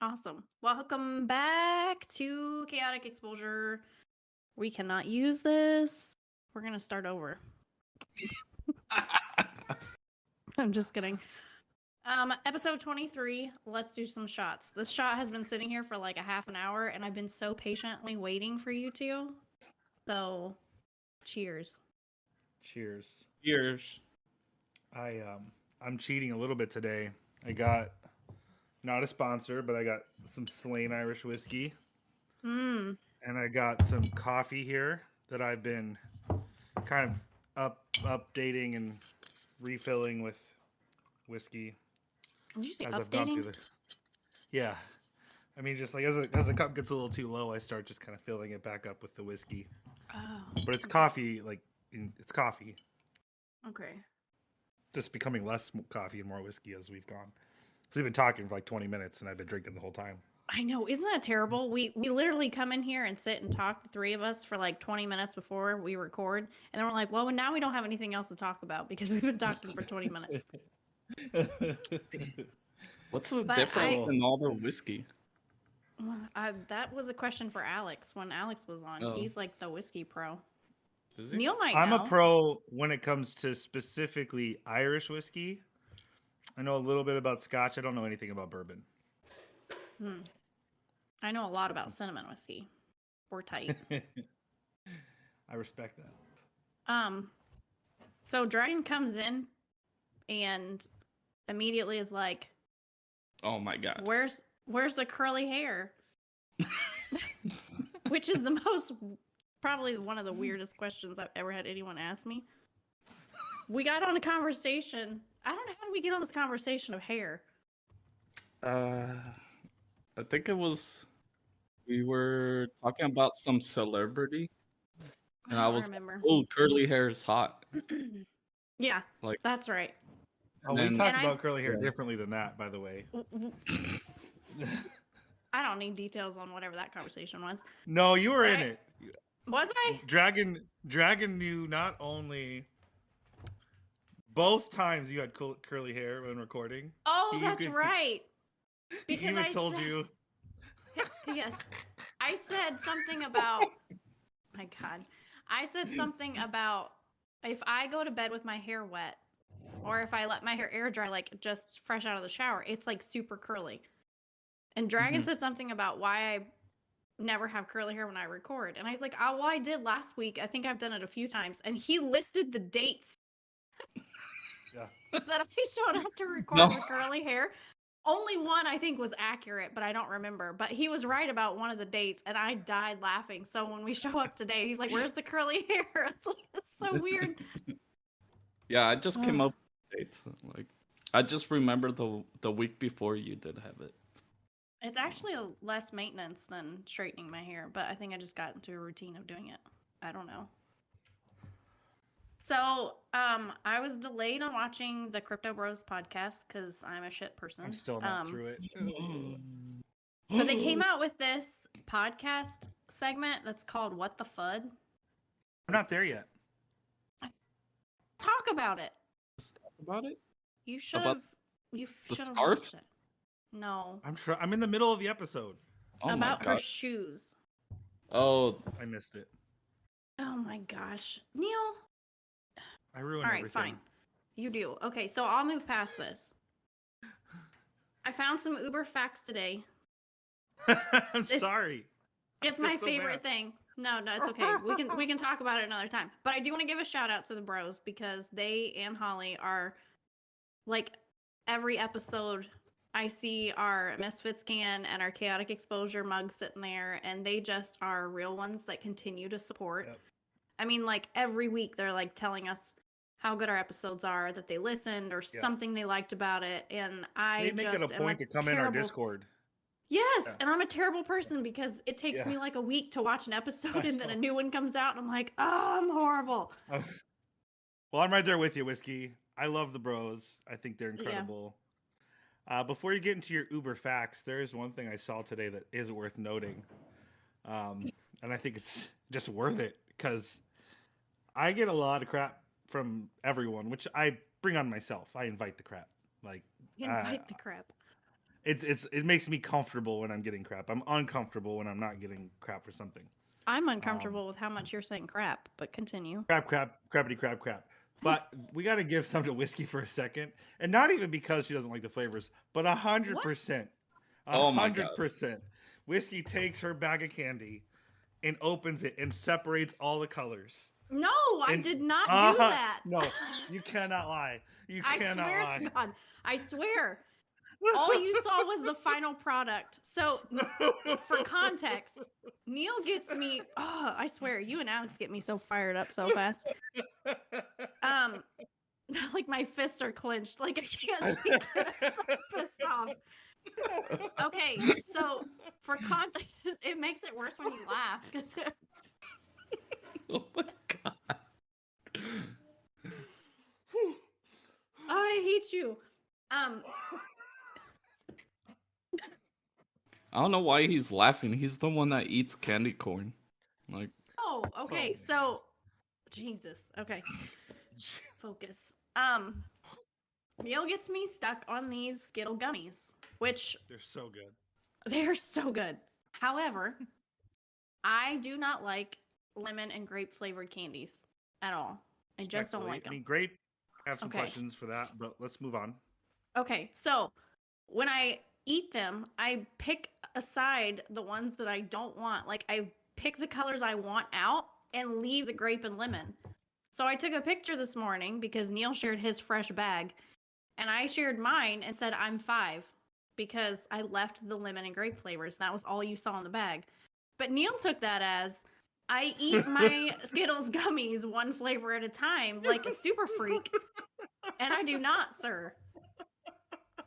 Awesome. Welcome back to Chaotic Exposure. We cannot use this. We're going to start over. I'm just kidding. Episode 23, let's do some shots. This shot has been sitting here for like a half an hour, and I've been so patiently waiting for you two. So, cheers. Cheers. Cheers. I'm cheating a little bit today. I got not a sponsor, but I got some Slain Irish whiskey, Mmm. and I got some coffee here that I've been kind of updating and refilling with whiskey Did you say as I've gone updating? through the. Yeah, I mean, just like as the cup gets a little too low, I start just kind of filling it back up with the whiskey. Oh. But it's coffee, it's coffee. Okay. Just becoming less coffee and more whiskey as we've gone. So we've been talking for like 20 minutes, and I've been drinking the whole time. I know, isn't that terrible? We literally come in here and sit and talk, the three of us, for like 20 minutes before we record, and then we're like, well, now we don't have anything else to talk about because we've been talking for 20 minutes. What's the But difference in all the whiskey? that was a question for Alex when Alex was on. Oh. He's like the whiskey pro. Is he? Neil might I'm know. a pro when it comes to specifically Irish whiskey. I know a little bit about Scotch. I don't know anything about bourbon. I know a lot about cinnamon whiskey. We're tight. I respect that. So Dragon comes in and immediately is like, Oh my god. Where's the curly hair? Which is the most, probably one of the weirdest questions I've ever had anyone ask me. We got on a conversation. I don't know, how did we get on this conversation of hair? I think it was we were talking about some celebrity, and I was remember. like, oh, curly hair is hot. Yeah, Like that's right. Oh, then, we talked about curly hair differently than that, by the way. I don't need details on whatever that conversation was. No, you were in it. Was I? Dragon knew not only both times you had curly hair when recording. Oh, that's right. Because I told you. Yes. I said something about, my God. I said something about if I go to bed with my hair wet, or if I let my hair air dry, like just fresh out of the shower, it's like super curly. And Dragon said something about why I never have curly hair when I record. And I was like, oh, well, I did last week. I think I've done it a few times. And he listed the dates that I showed up to record with curly hair. Only one I think was accurate, but I don't remember. But he was right about one of the dates, and I died laughing. So when we show up today, he's like, where's the curly hair? It's like, it's so weird. Yeah, I just came up with dates. Like, I just remember the week before you did have it. It's actually less maintenance than straightening my hair, but I think I just got into a routine of doing it. I don't know. So, I was delayed on watching the Crypto Bros podcast because I'm a shit person. I'm still not through it. But they came out with this podcast segment that's called What the Fud? I'm not there yet. Talk about it. Let's talk about it? You should have scarf? watched it. No. I'm in the middle of the episode. Oh about my her god. shoes. Oh, I missed it. Oh my gosh. Neil. I ruined All right, everything. fine. You do. Okay, so I'll move past this. I found some Uber Facts today. I'm sorry. It's my so favorite bad. thing. No, it's okay. We can talk about it another time. But I do want to give a shout out to the bros because they and Holly are like every episode I see our Misfits can and our Chaotic Exposure mugs sitting there, and they just are real ones that continue to support. Yep. I mean, like every week they're like telling us how good our episodes are, that they listened, or something they liked about it, and They make it a point to come in our Discord. Yes, and I'm a terrible person because it takes me like a week to watch an episode, and then a new one comes out, and I'm like, oh, I'm horrible. Well, I'm right there with you, Whiskey. I love the bros. I think they're incredible. Before you get into your Uber facts, there is one thing I saw today that is worth noting. And I think it's just worth it because I get a lot of crap from everyone, which I bring on myself. I invite the crap. Like, Invite the crap. it makes me comfortable when I'm getting crap. I'm uncomfortable when I'm not getting crap for something. I'm uncomfortable with how much you're saying crap, but continue. Crappity crap. But we got to give some to Whiskey for a second, and not even because she doesn't like the flavors, but 100%, Oh my God. 100%. Whiskey takes her bag of candy and opens it and separates all the colors. No, I And- did not do that. No, you cannot lie. You I cannot swear lie. to God. I swear. All you saw was the final product. So, for context, Neil gets me. Oh, I swear, you and Alex get me so fired up so fast. Like my fists are clenched. Like I can't take it. I'm so pissed off. Okay, so for context, it makes it worse when you laugh because Oh my God. I hate you. I don't know why he's laughing. He's the one that eats candy corn. Like, Oh, okay. Oh. So, Jesus. Okay, focus. Neil gets me stuck on these Skittle gummies, which They're so good. they're so good. However, I do not like lemon and grape flavored candies at all. I just don't Respectfully. like them. I mean, grape. I have some Okay. questions for that, but let's move on. Okay, so when I eat them, I pick aside the ones that I don't want. Like I pick the colors I want out and leave the grape and lemon. So I took a picture this morning because Neil shared his fresh bag and I shared mine and said I'm 5 because I left the lemon and grape flavors. And that was all you saw in the bag. But Neil took that as I eat my Skittles gummies one flavor at a time like a super freak. And I do not, sir.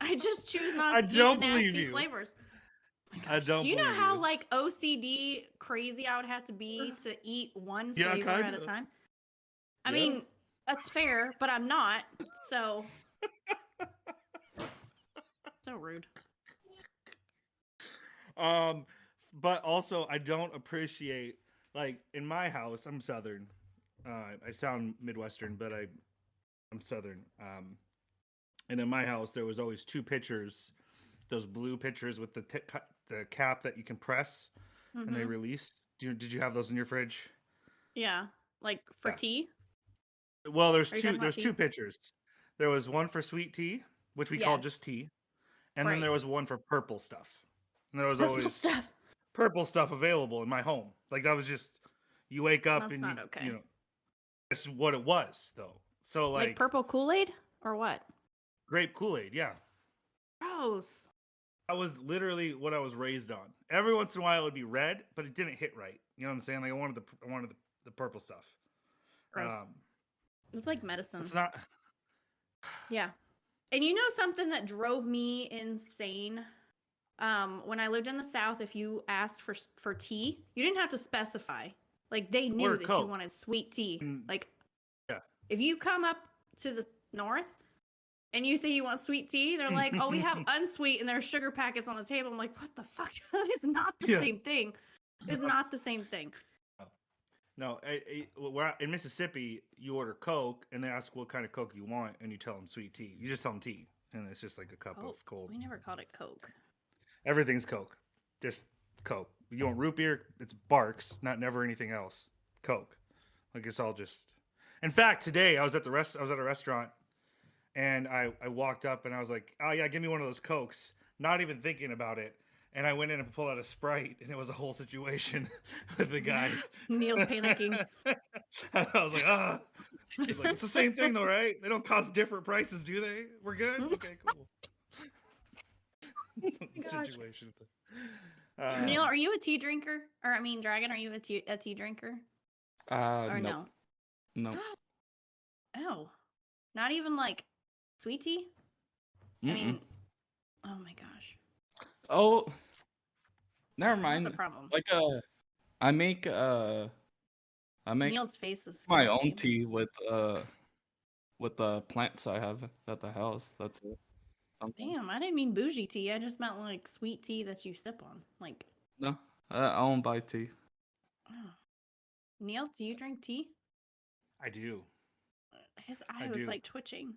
I just choose not I to eat don't the believe nasty you. flavors. Oh my I gosh. don't Do you know believe how you. like OCD crazy I would have to be to eat one Yeah, flavor at a kinda. time? I Yeah. mean, that's fair, but I'm not. So rude. But also I don't appreciate, like, in my house. I'm Southern. I sound Midwestern, but I'm Southern. And in my house there was always 2 pitchers, those blue pitchers with the cap that you can press and they Mhm. release. Did you have those in your fridge? Yeah. Like for Yeah. tea? Well, there's Are you talking two. about There's tea? 2 pitchers. There was one for sweet tea, which we called just Yes. tea, and then Right. there was one for purple stuff. And there was Purple always stuff. purple stuff available in my home. Like that was just, you wake up That's and not okay. you know that's what it was though. So Like purple Kool-Aid or what? grape Kool-Aid, yeah. Gross. That was literally what I was raised on. Every once in a while it would be red, but it didn't hit right. You know what I'm saying? Like I wanted the purple stuff. Gross. It's like medicine. It's not. Yeah. And you know something that drove me insane? When I lived in the South, if you asked for tea, you didn't have to specify. Like they knew Or that you Coke. wanted sweet tea. Mm, Like yeah. if you come up to the north and you say you want sweet tea, they're like, "Oh, we have unsweet and there's sugar packets on the table." I'm like, "What the fuck? That is not the Yeah. same thing. It's not the same thing." No, in Mississippi, you order Coke, and they ask what kind of Coke you want, and you tell them sweet tea. You just tell them tea, and it's just like a cup of cold. We never called it Coke. Everything's Coke, just Coke. You want root beer? It's Barks, never anything else. Coke, like it's all just. In fact, today I was at a restaurant, and I walked up and I was like, "Oh yeah, give me one of those Cokes," not even thinking about it. And I went in and pulled out a Sprite, and it was a whole situation with the guy. Neil's panicking. I was like, ah. He's like, it's the same thing though, right? They don't cost different prices, do they? We're good? Okay, cool. Gosh. Situation. Neil, are you a tea drinker? Or I mean, Dragon, are you a tea drinker? Or no. No. Oh, not even like sweet tea? Mm-mm. I mean, oh my gosh. Oh, never mind. That's a problem. Like I make Neil's face is my scaring own me. tea with the plants I have at the house. That's it. Damn, I didn't mean bougie tea. I just meant like sweet tea that you sip on. Like, No, I don't buy tea. oh. Neil, do you drink tea? I do. His eye was do. like twitching.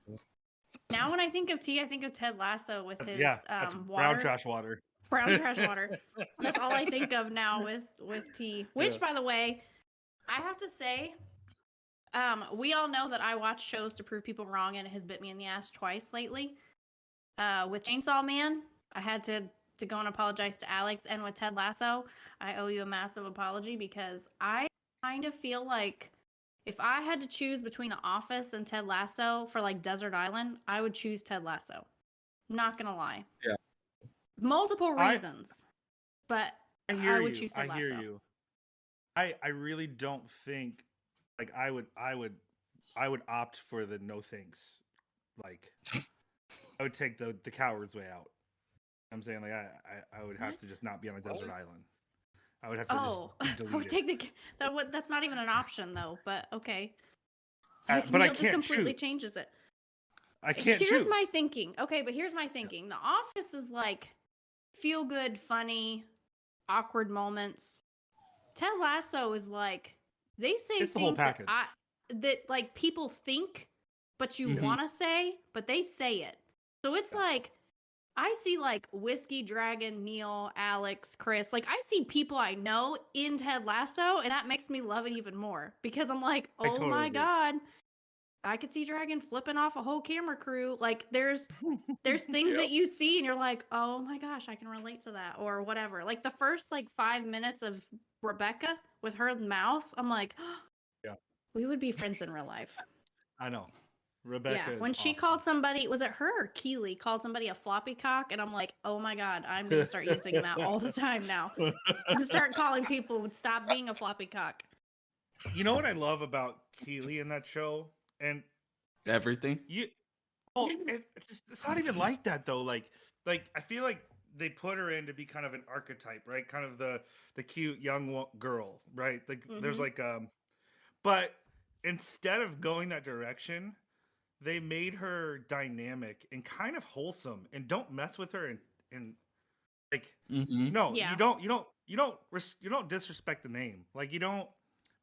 Now when I think of tea, I think of Ted Lasso with his that's water. brown trash water. Brown trash water. That's all I think of now with tea. Which, by the way, I have to say, we all know that I watch shows to prove people wrong, and it has bit me in the ass twice lately. With Chainsaw Man, I had to go and apologize to Alex, and with Ted Lasso, I owe you a massive apology because I kind of feel like if I had to choose between The Office and Ted Lasso for like Desert Island, I would choose Ted Lasso. Not gonna lie. Yeah. Multiple reasons, but I would choose Ted Lasso. I hear you. I really don't think like I would opt for the no thanks. Like I would take the coward's way out. I'm saying like I would have to just not be on a desert island. I would have to just delete I would take that's not even an option though, but okay. But Neil I can't just completely choose. changes it. I can't choose. Here's my thinking. Okay, but here's my thinking. The Office is like feel good, funny, awkward moments. Ted Lasso is like they say things that like people think, but you want to say, but they say it. So it's like I see like Whiskey Dragon, Neil, Alex, Chris. Like I see people I know in Ted Lasso, and that makes me love it even more because I'm like, oh totally my agree. God, I could see Dragon flipping off a whole camera crew. Like there's things that you see and you're like, oh my gosh, I can relate to that or whatever. Like the first like 5 minutes of Rebecca with her mouth, I'm like, yeah, we would be friends in real life. I know. Rebecca when she called somebody, was it her or Keely called somebody a floppy cock? And I'm like, oh my God, I'm going to start using that all the time now. I'm going to start calling people stop being a floppy cock. You know what I love about Keely in that show? And everything. It's not even like that though. Like I feel like they put her in to be kind of an archetype, right? Kind of the cute young girl, right? Like there's like but instead of going that direction, they made her dynamic and kind of wholesome and don't mess with her and like no, you don't disrespect the name. Like you don't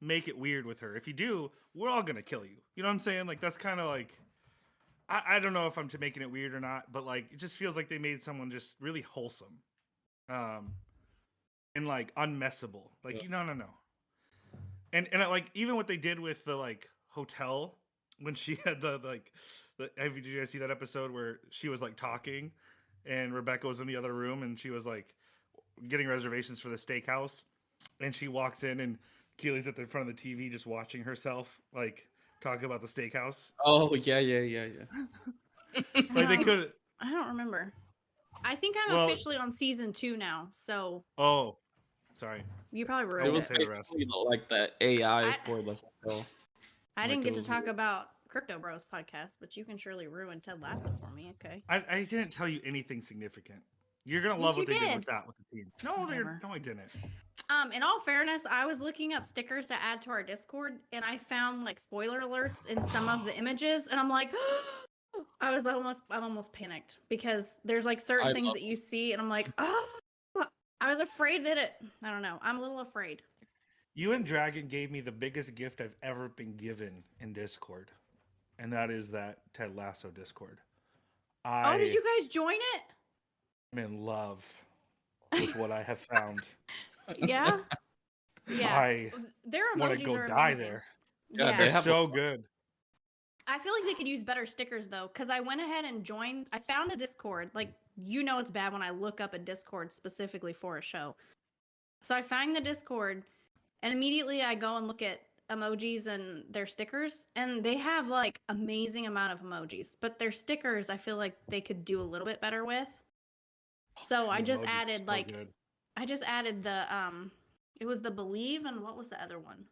make it weird with her. If you do, we're all gonna kill you. You know what I'm saying? Like that's kind of like I don't know if I'm making it weird or not, but like it just feels like they made someone just really wholesome, and like unmessable. Like no. And like even what they did with the like hotel when she had did you guys see that episode where she was like talking and Rebecca was in the other room and she was like getting reservations for the steakhouse and she walks in and Keely's at the front of the TV just watching herself like talking about the steakhouse. Oh yeah. Like they could. I don't remember. I think I'm officially on season 2 now. So. Oh, sorry. You probably ruined it. Was basically like the AI for the hotel. I didn't get to talk about Crypto Bros podcast, but you can surely ruin Ted Lasso for me. Okay. I didn't tell you anything significant. You're gonna love what they did with that with the team. No, I didn't. In all fairness, I was looking up stickers to add to our Discord, and I found like spoiler alerts in some of the images, and I'm like, I'm almost panicked because there's like certain things that you see, and I'm like, I was afraid that I don't know. I'm a little afraid. You and Dragon gave me the biggest gift I've ever been given in Discord, and that is that Ted Lasso Discord. Did you guys join it? I'm in love with what I have found. Yeah. Their emojis want to go are die amazing. there. Yeah, they're so good. I feel like they could use better stickers though, because I went ahead and joined. I found a Discord. Like it's bad when I look up a Discord specifically for a show. So I find the Discord, and immediately I go and look at emojis and their stickers, and they have like amazing amount of emojis, but their stickers I feel like they could do a little bit better with. So I just added the it was the Believe and what was the other one?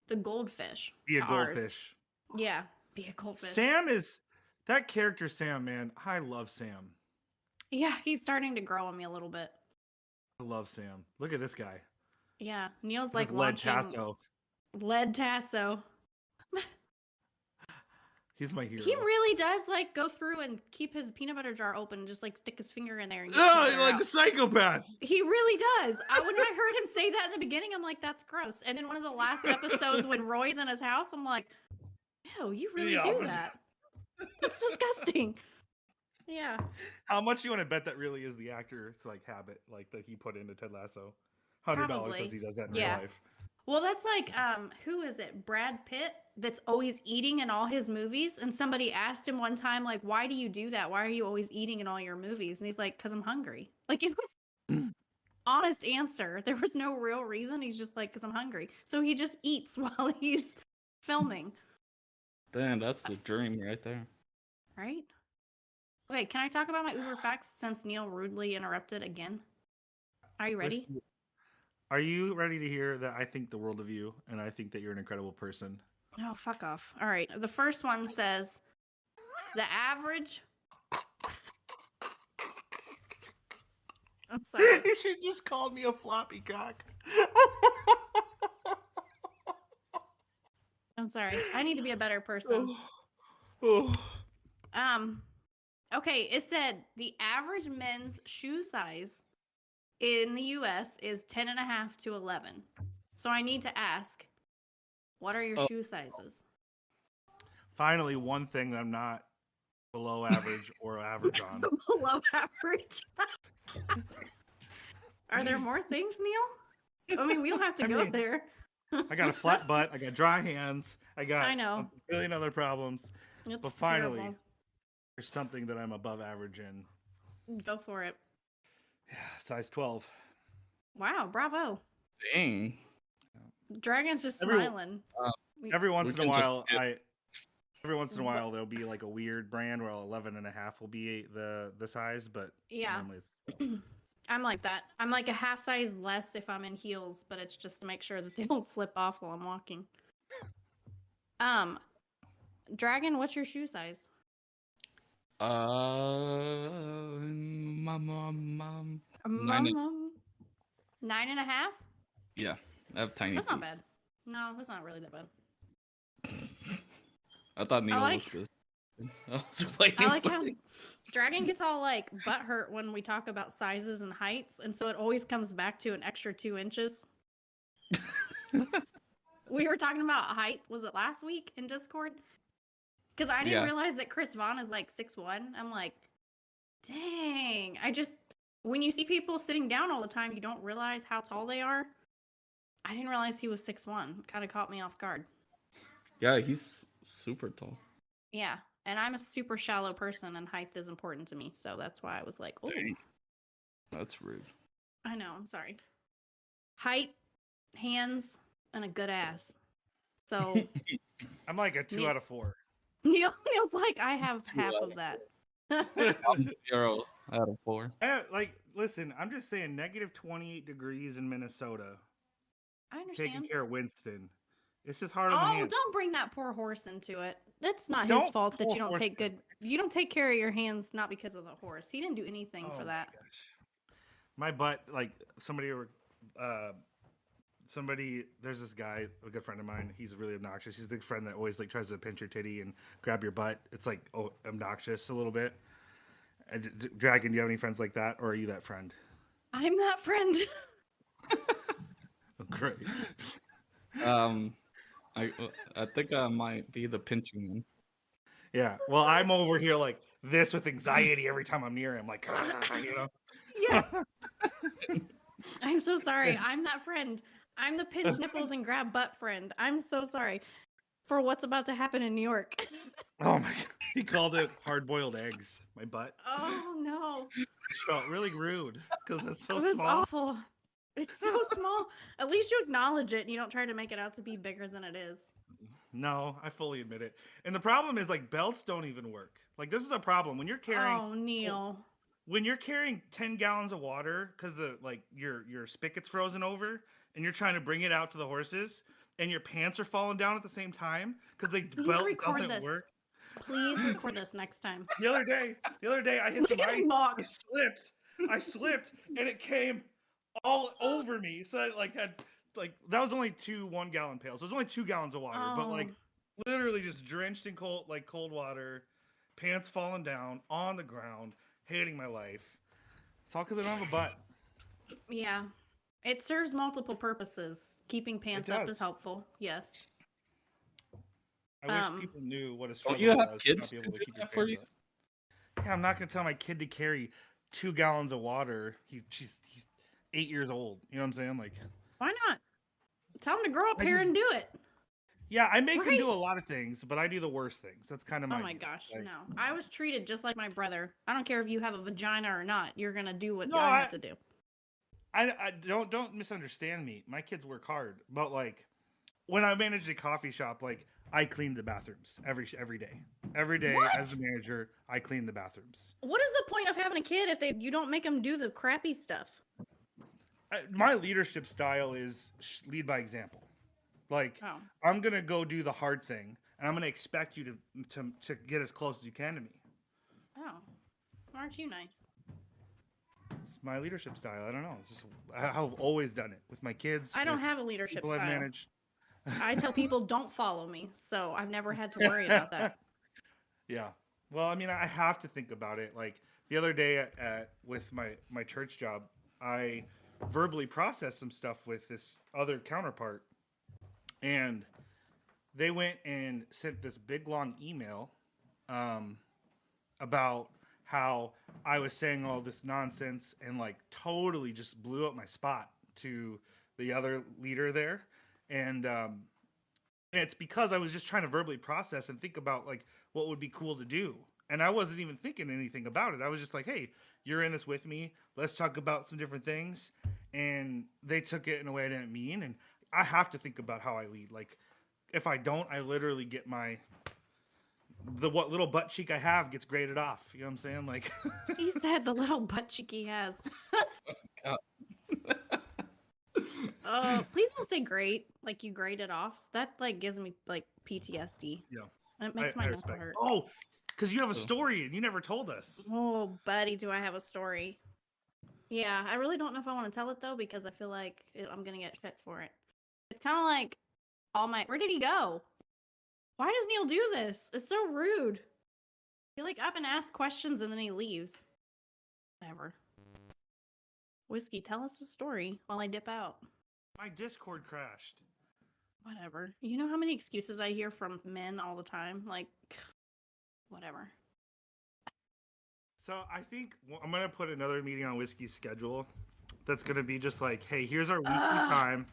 The goldfish. Be a goldfish. Yeah, be a goldfish. Sam is that character. Sam, man, I love Sam. Yeah, he's starting to grow on me a little bit. I love Sam. Look at this guy. Yeah, Neil's like Lead Tasso. Lead Tasso. He's my hero. He really does like go through and keep his peanut butter jar open and just like stick his finger in there. And like a psychopath. He really does. When I heard him say that in the beginning, I'm like, that's gross. And then one of the last episodes when Roy's in his house, I'm like, ew, you really do that. That's disgusting. Yeah. How much do you want to bet that really is the actor's like habit, like that he put into Ted Lasso? $100 Probably. says he does that in Yeah. real life. Well, that's like who is it? Brad Pitt that's always eating in all his movies. And somebody asked him one time, like, why do you do that? Why are you always eating in all your movies? And he's like, because I'm hungry. Like, it was honest answer. There was no real reason. He's just like, because I'm hungry. So he just eats while he's filming. Damn, that's the dream right there. Right? Wait, can I talk about my Uber facts since Neil rudely interrupted again? Are you ready? Listen, are you ready to hear that I think the world of you and I think that you're an incredible person? Oh, fuck off. All right. The first one says the average. I'm sorry. You should just call me a floppy cock. I'm sorry. I need to be a better person. Oh. Okay, it said the average men's shoe size in the US is 10.5 to 11. So I need to ask, what are your shoe sizes? Finally, one thing that I'm not below average or average on. Below average. Are there more things, Neil? I mean, we don't have to go there. I got a flat butt. I got dry hands. I know. a billion other problems. It's but finally, terrible. there's something that I'm above average in. Go for it. Yeah, size 12. Wow, bravo. Dang. Dragon's just smiling. Every once in a while, there'll be like a weird brand where 11.5 will be the size, but yeah, normally it's I'm like that. I'm like a half size less if I'm in heels, but it's just to make sure that they don't slip off while I'm walking. Dragon, what's your shoe size? Mom. 9.5? Yeah, I have tiny That's feet. not bad. No, that's not really that bad. I thought Neil was good. I like how Dragon gets all like butthurt when we talk about sizes and heights, and so it always comes back to an extra 2 inches. We were talking about height. Was it last week in Discord? Because I didn't realize that Chris Vaughn is like 6'1". I'm like, dang. When you see people sitting down all the time, you don't realize how tall they are. I didn't realize he was 6'1". Kind of caught me off guard. Yeah, he's super tall. Yeah, and I'm a super shallow person, and height is important to me. So that's why I was like, oh. That's rude. I know, I'm sorry. Height, hands, and a good ass. So I'm like a 2 out of 4. Neil's like, I have half of that. I'm 0 out of 4. Listen, I'm just saying, negative 28 degrees in Minnesota. I understand. Taking care of Winston. It's just hard on the hands. Don't bring that poor horse into it. That's not his fault that you don't take you don't take care of your hands, not because of the horse. He didn't do anything for that. My butt, like there's this guy, a good friend of mine. He's really obnoxious. He's the friend that always like tries to pinch your titty and grab your butt. It's like obnoxious a little bit. Dragon, do you have any friends like that, or are you that friend? I'm that friend. Oh, great. I think I might be the pinching one. Yeah. Well, I'm over here like this with anxiety every time I'm near him, like, you know. Yeah. I'm so sorry. I'm that friend. I'm the pinch nipples and grab butt friend. I'm so sorry for what's about to happen in New York. Oh my god. He called it hard-boiled eggs. My butt. Oh no. It felt really rude because it's so That's small. awful. It's so small. At least you acknowledge it and you don't try to make it out to be bigger than it is. No, I fully admit it. And the problem is like belts don't even work. Like this is a problem when you're carrying. Oh, Neil. When you're carrying 10 gallons of water because your spigot's frozen over and you're trying to bring it out to the horses and your pants are falling down at the same time because the belt doesn't work. Please record this next time. The other day I hit some ice. I slipped and it came all over me. So I that was only 2 1-gallon pails. So it was only 2 gallons of water, but like literally just drenched in cold water, pants falling down on the ground, hating my life. It's all because I don't have a butt. Yeah. It serves multiple purposes. Keeping pants up is helpful. Yes. I wish people knew what a Don't struggle you it have was to not kids be to able do to keep your that for pants you? up. Yeah, I'm not gonna tell my kid to carry 2 gallons of water. He's 8 years old. You know what I'm saying? Like, Why not? Tell him to grow up I here just and do it. yeah, I make him Right? do a lot of things, but I do the worst things. That's kind of Oh my my deal. gosh, Like, no. I was treated just like my brother. I don't care if you have a vagina or not. You're gonna do what no, I have to do. I don't misunderstand me. My kids work hard, but like when I managed a coffee shop, like I cleaned the bathrooms every day. Every day What? as the manager, I cleaned the bathrooms. What is the point of having a kid if you don't make them do the crappy stuff? My leadership style is lead by example. Like Oh. I'm gonna go do the hard thing, and I'm gonna expect you to get as close as you can to me. Oh. Aren't you nice? It's my leadership style. I don't know. It's just how I've always done it with my kids. I don't with have a leadership people I've style. managed. I tell people don't follow me, so I've never had to worry about that. Yeah. Well, I mean, I have to think about it. Like the other day with my church job, I verbally processed some stuff with this other counterpart, and they went and sent this big long email about how I was saying all this nonsense and like totally just blew up my spot to the other leader there, and it's because I was just trying to verbally process and think about like what would be cool to do. And I wasn't even thinking anything about it. I was just like, hey, you're in this with me. Let's talk about some different things. And they took it in a way I didn't mean. And I have to think about how I lead. Like, if I don't, I literally get what little butt cheek I have gets graded off. You know what I'm saying? Like, He said the little butt cheek he has. Please don't say great. Like you graded off. That like gives me like PTSD. yeah, It makes my knuckle hurt. Oh, because you have a story and you never told us. Oh, buddy, do I have a story? Yeah, I really don't know if I want to tell it though because I feel like I'm gonna get shit for it. It's kind of like where did he go? Why does Neil do this? It's so rude. He like up and asks questions and then he leaves. Whatever. Whiskey, tell us a story while I dip out. My Discord crashed. Whatever. You know how many excuses I hear from men all the time? Like, whatever. So I think I'm gonna put another meeting on Whiskey's schedule. That's gonna be just like, hey, here's our weekly time.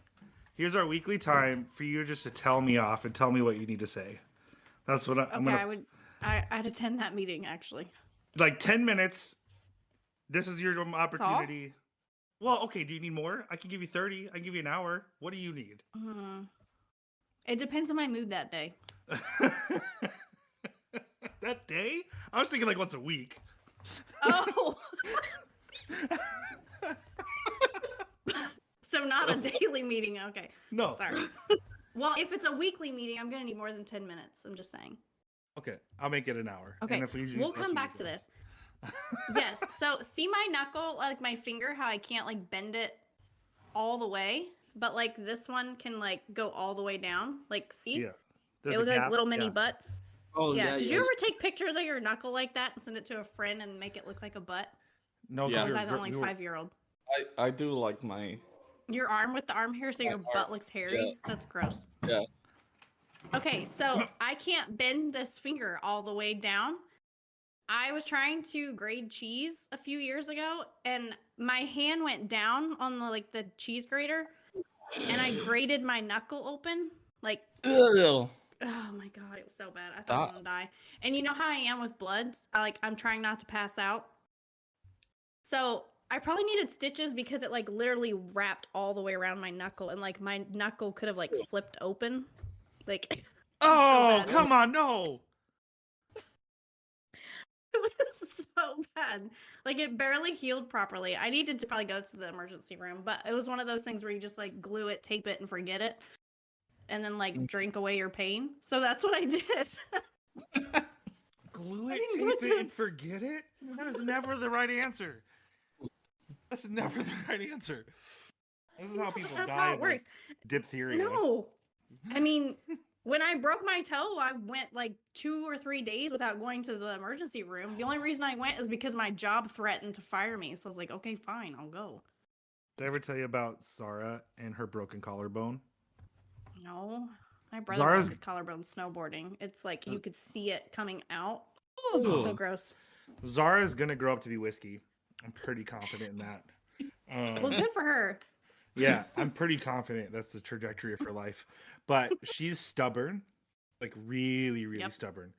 Here's our weekly time for you just to tell me off and tell me what you need to say. That's what I'm gonna. I'd attend that meeting actually. Like 10 minutes. This is your opportunity. Well, okay. Do you need more? I can give you 30. I can give you an hour. What do you need? It depends on my mood that day. That day? I was thinking like once a week. Oh. So not a daily meeting. Okay. No. Sorry. Well, if it's a weekly meeting, I'm going to need more than 10 minutes. I'm just saying. Okay. I'll make it an hour. Okay. And if we'll come back to this. Yes. So see my knuckle, like my finger, how I can't like bend it all the way, but like this one can like go all the way down. Like see? Yeah. They look like little mini butts. Oh yeah. Did you ever take pictures of your knuckle like that and send it to a friend and make it look like a butt? No. Or was I the only 5-year-old? I do like my... Your arm with the arm hair so your butt looks hairy? Yeah. That's gross. Yeah. Okay, so I can't bend this finger all the way down. I was trying to grate cheese a few years ago, and my hand went down on the cheese grater, and I grated my knuckle open. Like, Ew. oh my god, it was so bad. I thought I was gonna die. And you know how I am with bloods? I'm trying not to pass out. So I probably needed stitches because it like literally wrapped all the way around my knuckle, and like my knuckle could have like flipped open. Like, oh, so come on, no. It was so bad. Like it barely healed properly. I needed to probably go to the emergency room, but it was one of those things where you just like glue it, tape it, and forget it. And then like drink away your pain. So that's what I did. Glue it, tape it, and forget it? That is never the right answer. That's never the right answer. This is how people die. That's how it works. Diphtheria. No. I mean, when I broke my toe, I went like 2 or 3 days without going to the emergency room. The only reason I went is because my job threatened to fire me. So I was like, okay, fine, I'll go. Did I ever tell you about Sarah and her broken collarbone? No. My brother Zara's- broke his collarbone snowboarding. It's like you could see it coming out. Ooh. So gross. Zara's gonna grow up to be Whiskey. I'm pretty confident in that. Well, good for her. Yeah, I'm pretty confident that's the trajectory of her life. But she's stubborn, like really, really Yep. stubborn.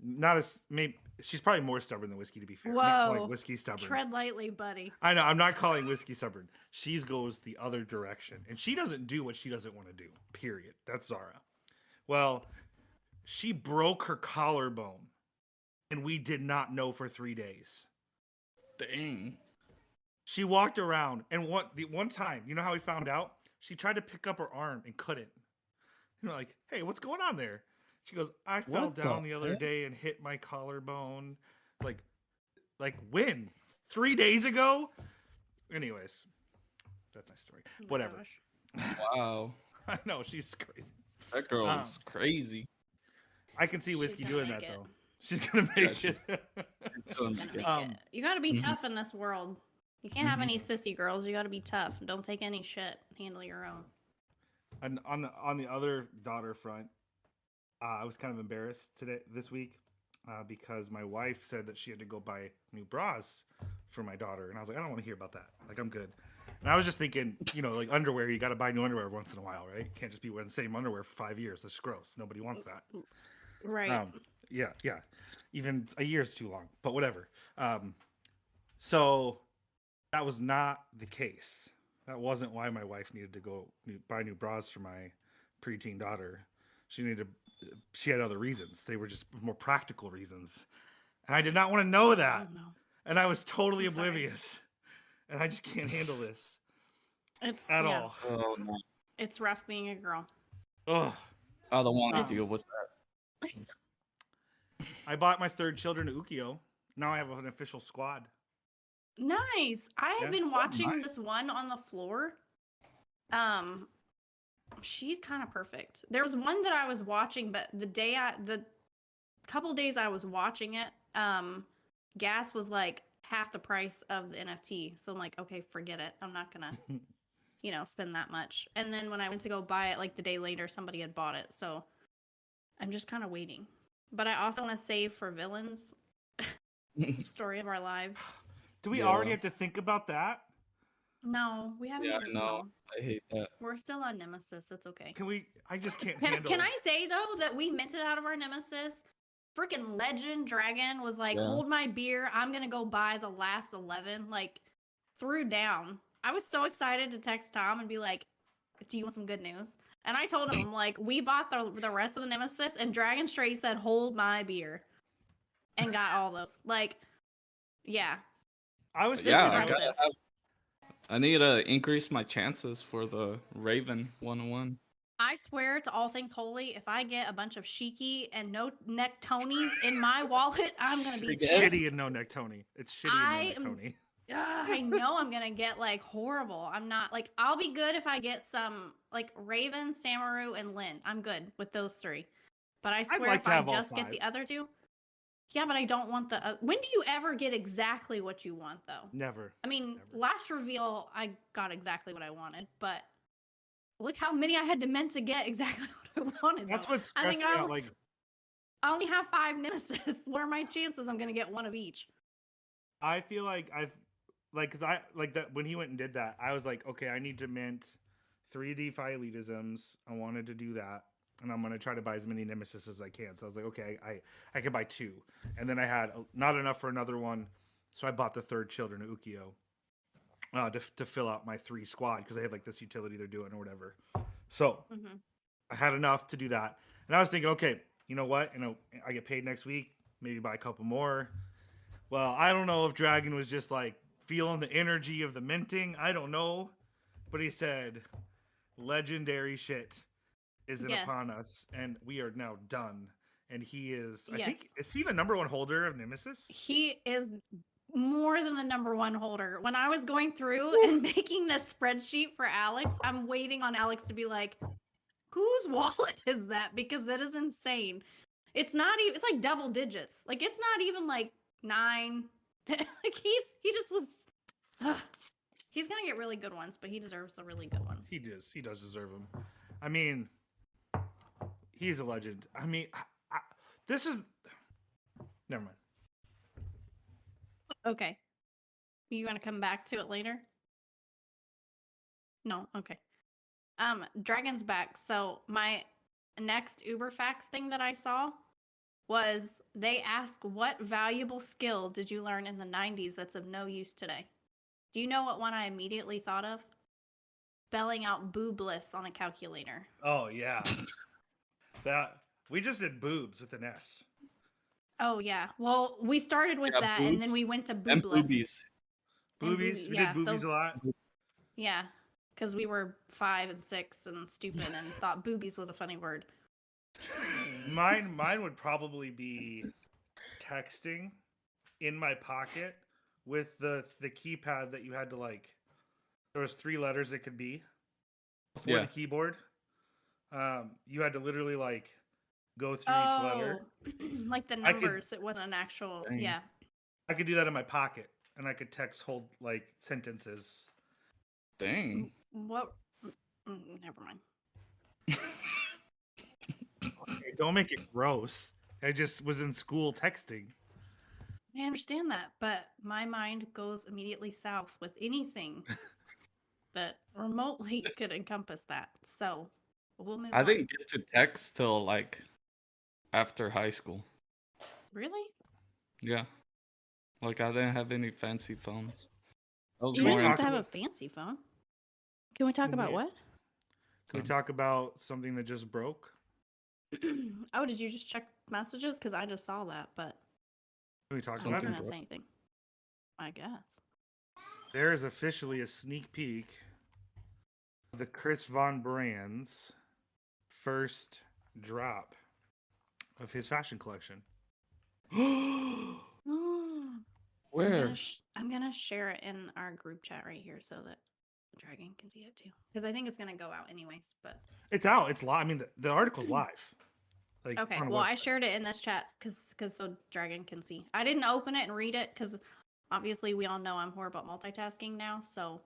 Not as maybe she's probably more stubborn than Whiskey, to be fair. I'm not calling Whoa. Whiskey stubborn. Tread lightly, buddy. I know, I'm not calling Whiskey stubborn. She goes the other direction. And she doesn't do what she doesn't want to do. Period. That's Zara. Well, she broke her collarbone. And we did not know for 3 days. Dang. She walked around, and one time, you know how we found out? She tried to pick up her arm and couldn't. And we're like, hey, what's going on there? She goes, I fell What down the the other heck? day and hit my collarbone. Like when? 3 days ago? Anyways, that's my story. Oh my Whatever. gosh. Wow. I know, she's crazy. That girl is crazy. I can see She's Whiskey gonna doing make that, it. though. She's going to make Yeah, it. She's gonna make Um, it. You gotta be Mhm. tough in this world. You can't have any sissy girls. You gotta be tough. Don't take any shit. Handle your own. And on the other daughter front, I was kind of embarrassed this week because my wife said that she had to go buy new bras for my daughter, and I was like, I don't want to hear about that. Like, I'm good. And I was just thinking, like underwear, you got to buy new underwear once in a while, right? You can't just be wearing the same underwear for 5 years. That's gross. Nobody wants that. Right. Yeah. Even a year is too long, but whatever. So that was not the case. That wasn't why my wife needed to go buy new bras for my preteen daughter. She had other reasons. They were just more practical reasons. And I did not want to know that. Oh, no. And I was totally I'm sorry. oblivious. And I just can't handle this It's at yeah, all. Oh no. It's rough being a girl. Ugh. I don't want It's- to deal with that. I bought my third children to Ukio. Now I have an official squad. Nice. I have Yeah. been watching nice. this one on the floor. She's kind of perfect. There was one that I was watching, but the couple days I was watching it, gas was like half the price of the NFT. So I'm like, okay, forget it. I'm not gonna, spend that much. And then when I went to go buy it, like the day later, somebody had bought it. So I'm just kind of waiting. But I also want to save for villains. It's the story of our lives. Do we Yeah. already have to think about that? No, we haven't Yeah, even. no, No. I hate that. We're still on Nemesis. It's okay. I just can't Can, handle can I say though that we minted out of our Nemesis? Freaking Legend Dragon was like, Yeah. hold my beer. I'm gonna go buy the last 11. Like, threw down. I was so excited to text Tom and be like, do you want some good news? And I told him, I'm like, we bought the rest of the Nemesis, and Dragon straight said, hold my beer, and got all those. Like, yeah. I was This Yeah, is I, impressive. I need to increase my chances for the Raven 101. I swear to all things holy, if I get a bunch of Shiki and no neck Tonys in my wallet, I'm gonna be It's pissed. shitty and no neck Tony. It's shitty I and no neck am- Tony. I know I'm gonna get like horrible. I'm not like I'll be good if I get some like Raven, Samaru, and Lynn. I'm good with those three. But I swear like if to I have all just get five. the other two, yeah, but I don't want the. When do you ever get exactly what you want though? Never. I mean, Never. last reveal I got exactly what I wanted, but look how many I had to mint to get exactly what I wanted. That's though. what's I think stressing me out. Like, I only have 5 Nemesis. What are my chances I'm gonna get one of each? I feel like because I like that when he went and did that, I was like, okay, I need to mint 3 DeFi elitisms. I wanted to do that, and I'm gonna try to buy as many Nemesis as I can. So I was like, okay, I could buy 2, and then I had not enough for another one, so I bought the third Children of Ukio to fill out my 3 squad because they have like this utility they're doing or whatever. So Mm-hmm. I had enough to do that, and I was thinking, okay, you know what? I get paid next week, maybe buy a couple more. Well, I don't know if Dragon was just like feeling the energy of the minting. I don't know, but he said, "Legendary shit isn't Yes. upon us, and we are now done." And he is, I think, Yes. is he the #1 holder of Nemesis? He is more than the #1 holder. When I was going through and making this spreadsheet for Alex, I'm waiting on Alex to be like, whose wallet is that? Because that is insane. It's not even, it's like double digits. Like, it's not even like 9, 10. Like, he just was, he's going to get really good ones, but he deserves the really good ones. He does deserve him. I mean, He's a legend. I mean, this is. Never mind. Okay. You want to come back to it later? No. Okay. Dragon's back. So my next Uber Facts thing that I saw was they ask, what valuable skill did you learn in the 90s that's of no use today? Do you know what one I immediately thought of? Spelling out boobless on a calculator. Oh yeah. That we just did boobs with an S. Oh yeah. Well, we started with that and then boobs we went to and boobless. boobies. Boobies. We did boobies a lot. Yeah. Because we were 5 and 6 and stupid and thought boobies was a funny word. Mine would probably be texting in my pocket with the keypad that you had to like. There was 3 letters it could be before the keyboard. You had to literally like go through each letter. Like the numbers. It wasn't an actual. Dang. Yeah. I could do that in my pocket, and I could text whole like sentences. Dang. What? Never mind. Okay, don't make it gross. I just was in school texting. I understand that, but my mind goes immediately south with anything that remotely could encompass that. So we'll move on. I didn't get to text till like after high school. Really? Yeah. Like I didn't have any fancy phones. I was You more didn't have talk to have a about- fancy phone. Can we talk Can about we- what? Can we talk about something that just broke? Oh, did you just check messages? Because I just saw that, but Can we talk I about wasn't that? gonna say anything. I guess. There is officially a sneak peek of the Chris Von Brand's first drop of his fashion collection. Where? I'm gonna share it in our group chat right here so that Dragon can see it too. Because I think it's gonna go out anyways. But It's out. It's live. I mean, the article's live. Like, okay, on a well, I website. shared it in this chat because so Dragon can see. I didn't open it and read it because obviously we all know I'm horrible at multitasking now. So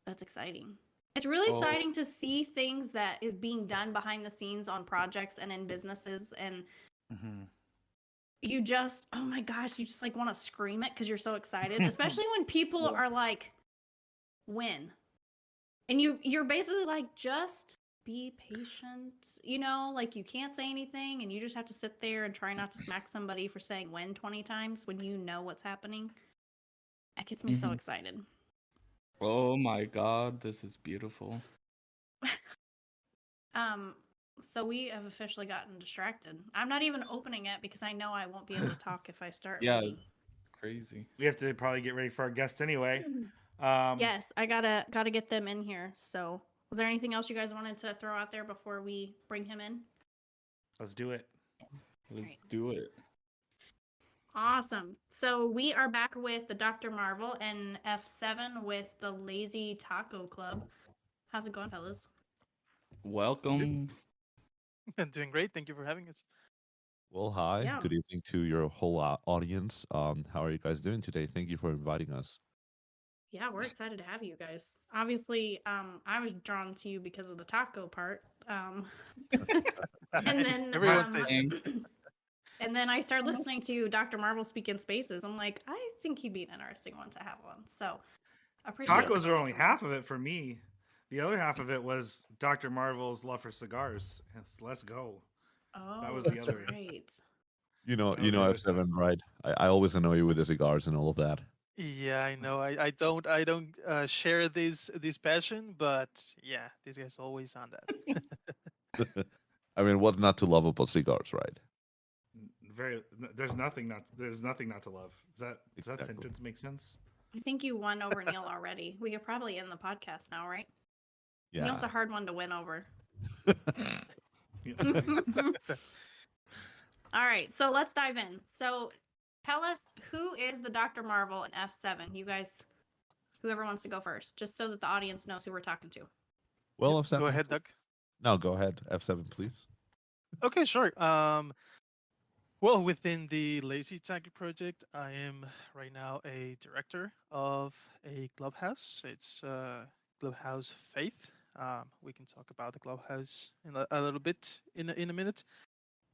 that's exciting. It's really Oh. exciting to see things that is being done behind the scenes on projects and in businesses, and Mhm. you just, oh my gosh, you just like want to scream it because you're so excited, especially when people Yeah. are like, when, and you're basically like, just be patient, you know, like you can't say anything and you just have to sit there and try not to smack somebody for saying when 20 times when you know what's happening. That gets me so Mhm. excited. Oh my god, this is beautiful. So we have officially gotten distracted. I'm not even opening it because I know I won't be able to talk if I start Yeah, reading. crazy. We have to probably get ready for our guest anyway. Yes, I gotta get them in here. So, was there anything else you guys wanted to throw out there before we bring him in? Let's do it. Let's Right. do it. Awesome. So we are back with the Dr. Marvel and F7 with the Lazy Taco Club. How's it going, fellas? Welcome. I'm doing great. Thank you for having us. Well, hi. Yeah. Good evening to your whole audience. How are you guys doing today? Thank you for inviting us. Yeah, we're excited to have you guys. Obviously, I was drawn to you because of the taco part. And then Everyone um, says Dang. and then I started listening to Dr. Marvel speak in spaces. I'm like, I think he'd be an interesting one to have on. So I appreciate you Tacos guys are only coming. half of it for me. The other half of it was Dr. Marvel's love for cigars. Yes, let's go. Oh, was the that's other- right. You know, That was the other side. F7, right? I always annoy you with the cigars and all of that. Yeah, I know. I don't share this passion, but yeah, this guy's always on that. I mean, what's not to love about cigars, right? There's nothing not to love. Does that Exactly. sentence make sense? I think you won over Neil already. We could probably end the podcast now, right? Yeah. Neil's a hard one to win over. Yeah. All right, so let's dive in. So tell us, who is the Dr. Marvel and F7? You guys, whoever wants to go first, just so that the audience knows who we're talking to. Well, Yep, F7. go ahead, Doug. No, go ahead. F7, please. Okay, sure. Well, within the Lazy Taco project, I am right now a director of a clubhouse. It's Clubhouse Faith. We can talk about the clubhouse in a little bit in a minute.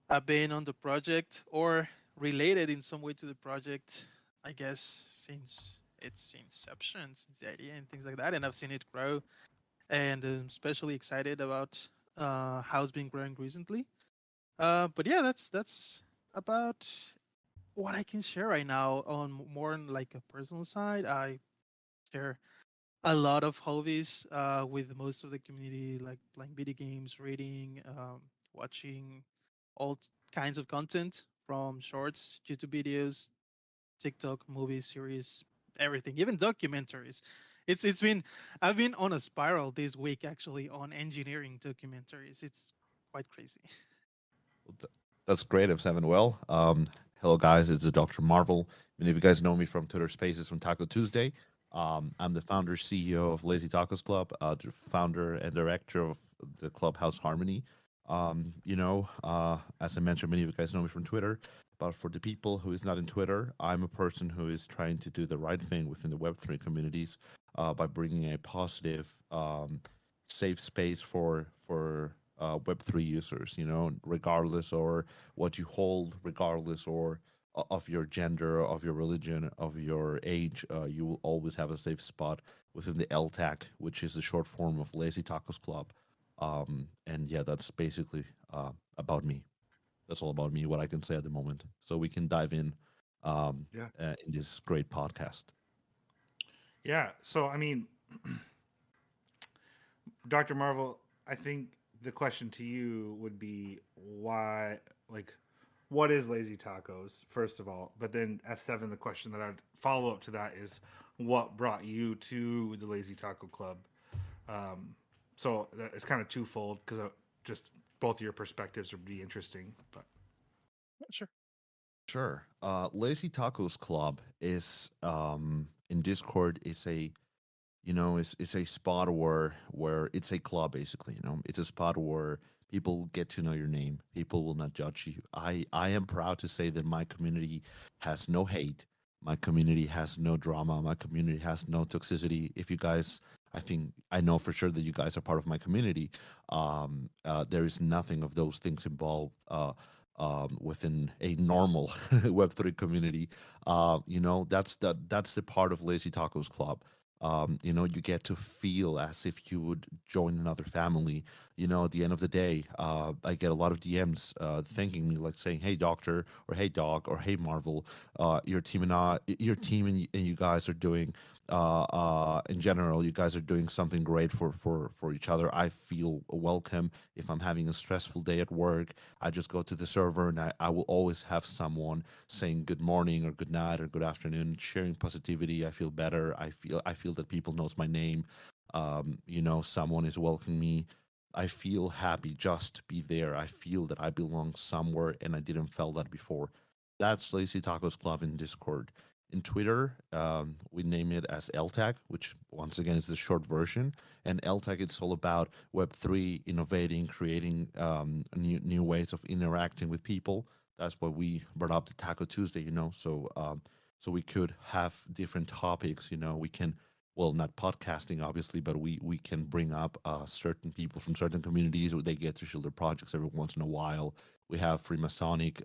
I've been on the project or related in some way to the project, I guess, since its inception, since the idea and things like that. And I've seen it grow, and I'm especially excited about how it's been growing recently. But yeah, that's about what I can share right now. On more on like a personal side, I share a lot of hobbies with most of the community, like playing video games, reading, watching kinds of content from shorts, YouTube videos, TikTok, movies, series, everything, even documentaries. It's been I've been on a spiral this week actually on engineering documentaries. It's quite crazy. That's great. I'm Seven well. Hello, guys. It's the Dr. Marvel. Many of you guys know me from Twitter Spaces from Taco Tuesday. I'm the founder, CEO of Lazy Tacos Club, the founder and director of the Clubhouse Harmony. As I mentioned, many of you guys know me from Twitter. But for the people who is not in Twitter, I'm a person who is trying to do the right thing within the Web3 communities by bringing a positive, safe space for Web3 users. Regardless or what you hold, regardless or of your gender, of your religion, of your age, you will always have a safe spot within the LTAC, which is the short form of Lazy Tacos Club. And yeah, that's basically about me. That's all about me, what I can say at the moment. So we can dive in this great podcast. Yeah. So, I mean, Dr. Marvel, I think the question to you would be why, like, what is Lazy Tacos, first of all? But then F7, the question that I'd follow up to that is what brought you to the Lazy Taco Club? So that it's kind of twofold because just both of your perspectives would be interesting. But Sure. Sure. Lazy Tacos Club is in Discord is a it's a spot where it's a club basically. It's a spot where people get to know your name. People will not judge you. I am proud to say that my community has no hate. My community has no drama. My community has no toxicity. If you guys, I think I know for sure that you guys are part of my community. There is nothing of those things involved. Within a normal Web3 community, that's the part of Lazy Tacos Club. You get to feel as if you would join another family. At the end of the day, I get a lot of DMs thanking me, like saying, "Hey, doctor," or "Hey, dog," or "Hey, Marvel." Your team and you guys are doing. In general, you guys are doing something great for each other. I feel welcome if I'm having a stressful day at work. I just go to the server and I will always have someone saying good morning or good night or good afternoon, sharing positivity. I feel better. I feel that people knows my name. Someone is welcoming me. I feel happy just to be there. I feel that I belong somewhere and I didn't feel that before. That's Lazy Tacos Club in Discord. In Twitter, we name it as LTAC, which once again is the short version. And LTAC, it's all about Web3, innovating, creating new ways of interacting with people. That's why we brought up the Taco Tuesday, so we could have different topics. We can, well, not podcasting obviously, but we can bring up certain people from certain communities where they get to share their projects every once in a while. We have Freemasonic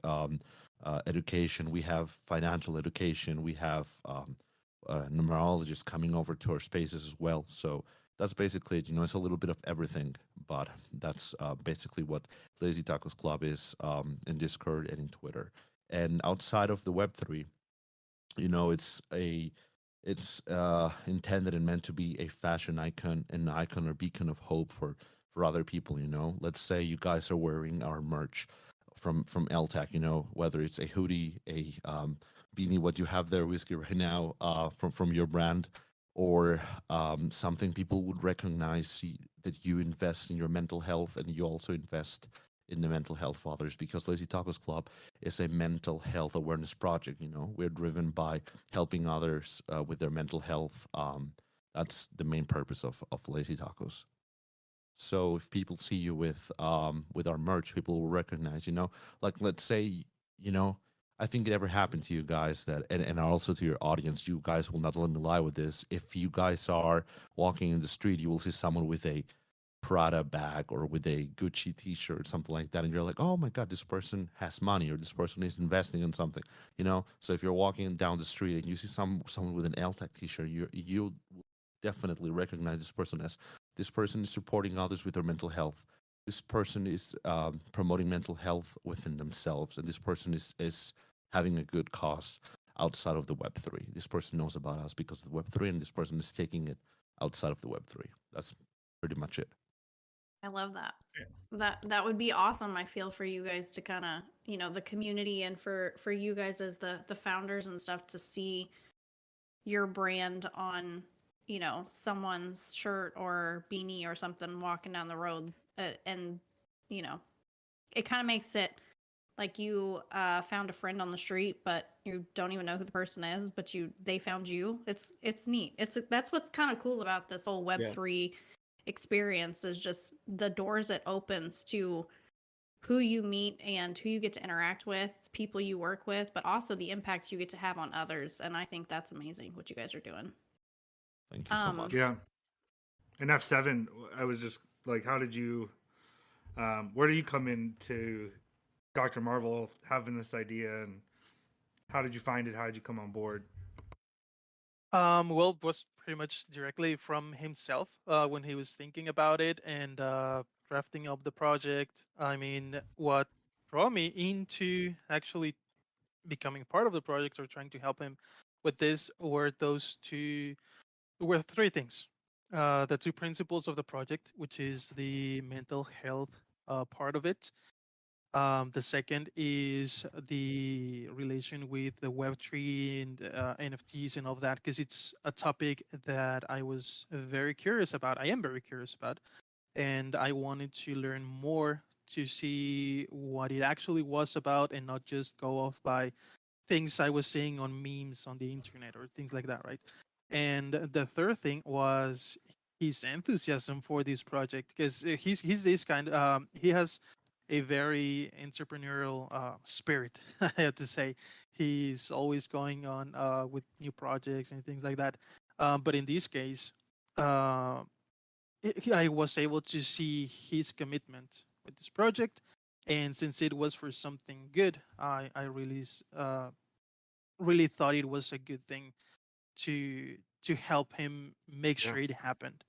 education, we have financial education, we have numerologists coming over to our spaces as well. So that's basically it. It's a little bit of everything, but that's basically what Lazy Tacos Club is in Discord and in Twitter. And outside of the Web3, it's intended and meant to be a fashion icon, an icon or beacon of hope for other people. Let's say you guys are wearing our merch from LTAC, whether it's a hoodie, a beanie, what you have there, whiskey right now, from your brand, or something people would recognize, see that you invest in your mental health and you also invest in the mental health of others, because Lazy Tacos Club is a mental health awareness project. We're driven by helping others with their mental health. That's the main purpose of Lazy Tacos. So if people see you with our merch, people will recognize. Like, let's say, I think it ever happened to you guys that, and also to your audience, you guys will not let me lie with this. If you guys are walking in the street, you will see someone with a Prada bag or with a Gucci T-shirt, something like that, and you're like, oh my God, this person has money or this person is investing in something, you know. So if you're walking down the street and you see someone with an LTAC T-shirt, you definitely recognize this person as this person is supporting others with their mental health. This person is promoting mental health within themselves, and this person is having a good cause outside of the Web3. This person knows about us because of the Web3, and this person is taking it outside of the Web3. That's pretty much it. I love that. Yeah. That would be awesome. I feel for you guys to kind of, the community, and for you guys as the founders and stuff, to see your brand on, someone's shirt or beanie or something walking down the road, and you know, it kind of makes it like you found a friend on the street, but you don't even know who the person is, but they found you. It's neat. That's what's kind of cool about this whole Web3 experience, is just the doors it opens to who you meet and who you get to interact with, people you work with, but also the impact you get to have on others. And I think that's amazing what you guys are doing. Thank you so much. Yeah. And F7, I was just like, how did you, where do you come into Dr. Marvel having this idea, and how did you find it? How did you come on board? Well, it was pretty much directly from himself when he was thinking about it and drafting up the project. I mean, what drew me into actually becoming part of the project or trying to help him with this were three things. The two principles of the project, which is the mental health part of it. The second is the relation with the Web3 and NFTs and all of that, because it's a topic that I was very curious about. I am very curious about, and I wanted to learn more to see what it actually was about and not just go off by things I was seeing on memes on the internet or things like that, right? And the third thing was his enthusiasm for this project, because he's this kind. He has a very entrepreneurial spirit. I have to say, he's always going on with new projects and things like that. But in this case, uh, I was able to see his commitment with this project, and since it was for something good, I really thought it was a good thing to help him make Yeah. sure it happened.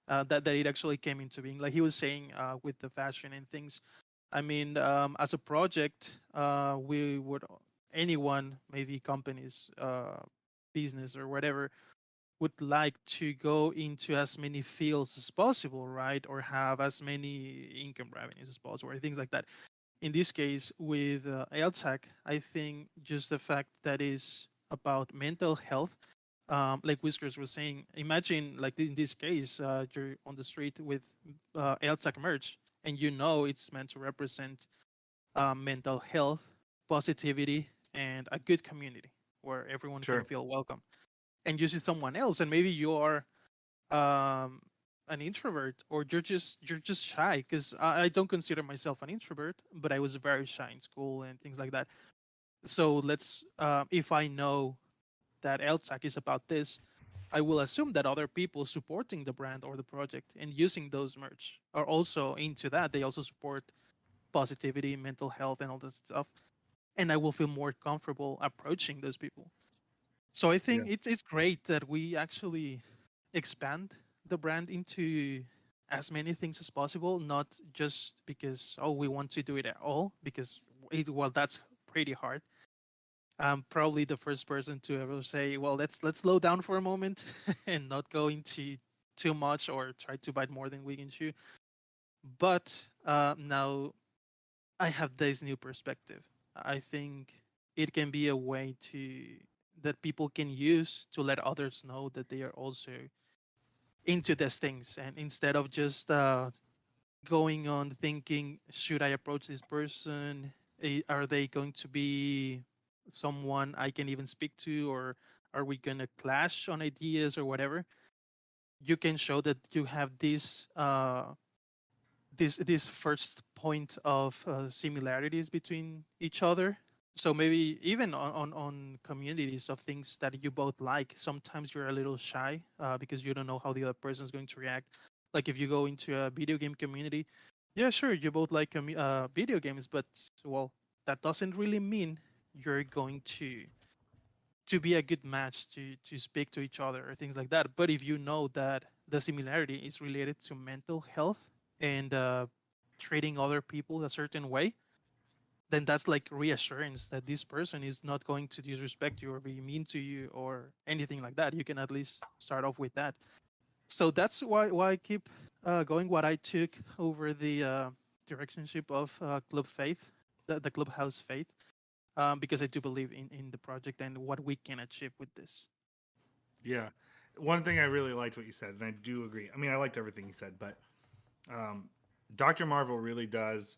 That it actually came into being, like he was saying, with the fashion and things. I mean, as a project, we would anyone, maybe companies, business or whatever, would like to go into as many fields as possible, right? Or have as many income revenues as possible, or things like that. In this case, with LTAC, I think just the fact that is about mental health, like Whiskers was saying, imagine like in this case, you're on the street with LTAC merch, and you know it's meant to represent mental health, positivity, and a good community where everyone can Sure. feel welcome. And you see someone else, and maybe you are um, an introvert, or you're just shy, because I don't consider myself an introvert, but I was very shy in school and things like that. So let's if I know that LTAC is about this, I will assume that other people supporting the brand or the project and using those merch are also into that. They also support positivity, mental health, and all that stuff, and I will feel more comfortable approaching those people. So I Yeah. think it's great that we actually expand the brand into as many things as possible, not just because we want to do it at all, because well, that's pretty hard. I'm probably the first person to ever say, well, let's slow down for a moment and not go into too much or try to bite more than we can chew. But now I have this new perspective. I think it can be a way to that people can use to let others know that they are also into these things, and instead of just going on thinking, should I approach this person? Are they going to be someone I can even speak to, or are we gonna clash on ideas or whatever? You can show that you have this first point of similarities between each other. So maybe even on communities of things that you both like, sometimes you're a little shy because you don't know how the other person is going to react. Like if you go into a video game community, yeah, sure, you both like video games, but well, that doesn't really mean you're going to be a good match to speak to each other or things like that. But if you know that the similarity is related to mental health and treating other people a certain way, then that's like reassurance that this person is not going to disrespect you or be mean to you or anything like that. You can at least start off with that. So that's why I keep going. What I took over the directionship of Club Faith, the Clubhouse Faith, because I do believe in the project and what we can achieve with this. Yeah. One thing I really liked what you said, and I do agree. I mean, I liked everything you said, but Dr. Marvel really does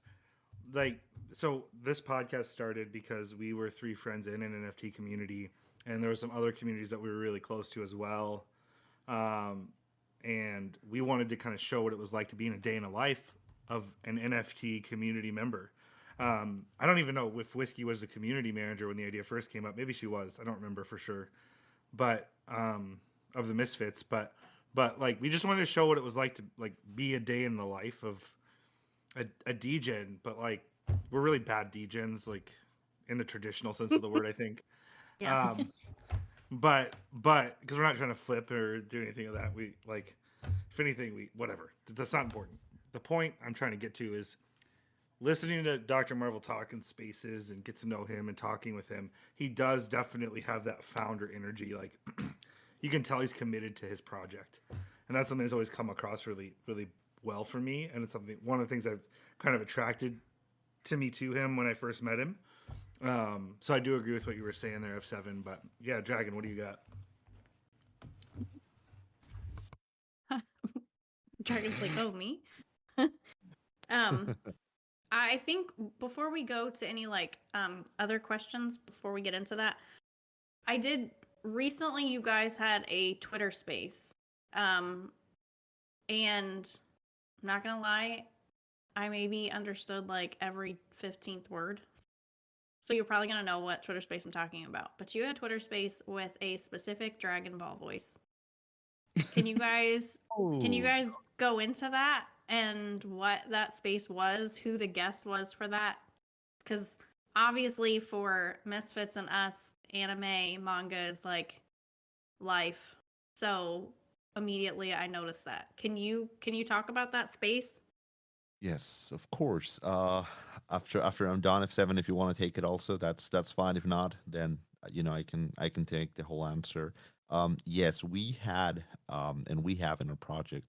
like. So this podcast started because we were three friends in an NFT community, and there were some other communities that we were really close to as well. And we wanted to kind of show what it was like to be in a day in a life of an NFT community member. I don't even know if Whiskey was the community manager when the idea first came up. Maybe she was. I don't remember for sure. But of the Misfits, but like we just wanted to show what it was like to like be a day in the life of a degen, but like we're really bad degens, like in the traditional sense of the word, I think. Yeah. But because we're not trying to flip or do anything of that, we like if anything we whatever. That's not important. The point I'm trying to get to is listening to Dr. Marvel talk in spaces and get to know him and talking with him. He does definitely have that founder energy. Like you can tell he's committed to his project, and that's something that's always come across really really well for me. And it's something one of the things I've kind of attracted to me to him when I first met him. So I do agree with what you were saying there, F7. But yeah, Dragon, what do you got? Dragon's like, oh, me. I think before we go to any like other questions, before we get into that, I did recently. You guys had a Twitter space, and I'm not gonna lie, I maybe understood like every 15th word. So you're probably gonna know what Twitter space I'm talking about. But you had Twitter space with a specific Dragon Ball voice. Can you guys go into that and what that space was, who the guest was for that? Because obviously for Misfits and us, anime manga is like life. So immediately I noticed that. Can you talk about that space? Yes, of course. After I'm done, F7, if you want to take it, also that's fine. If not, then I can take the whole answer. Yes, we had and we have in our project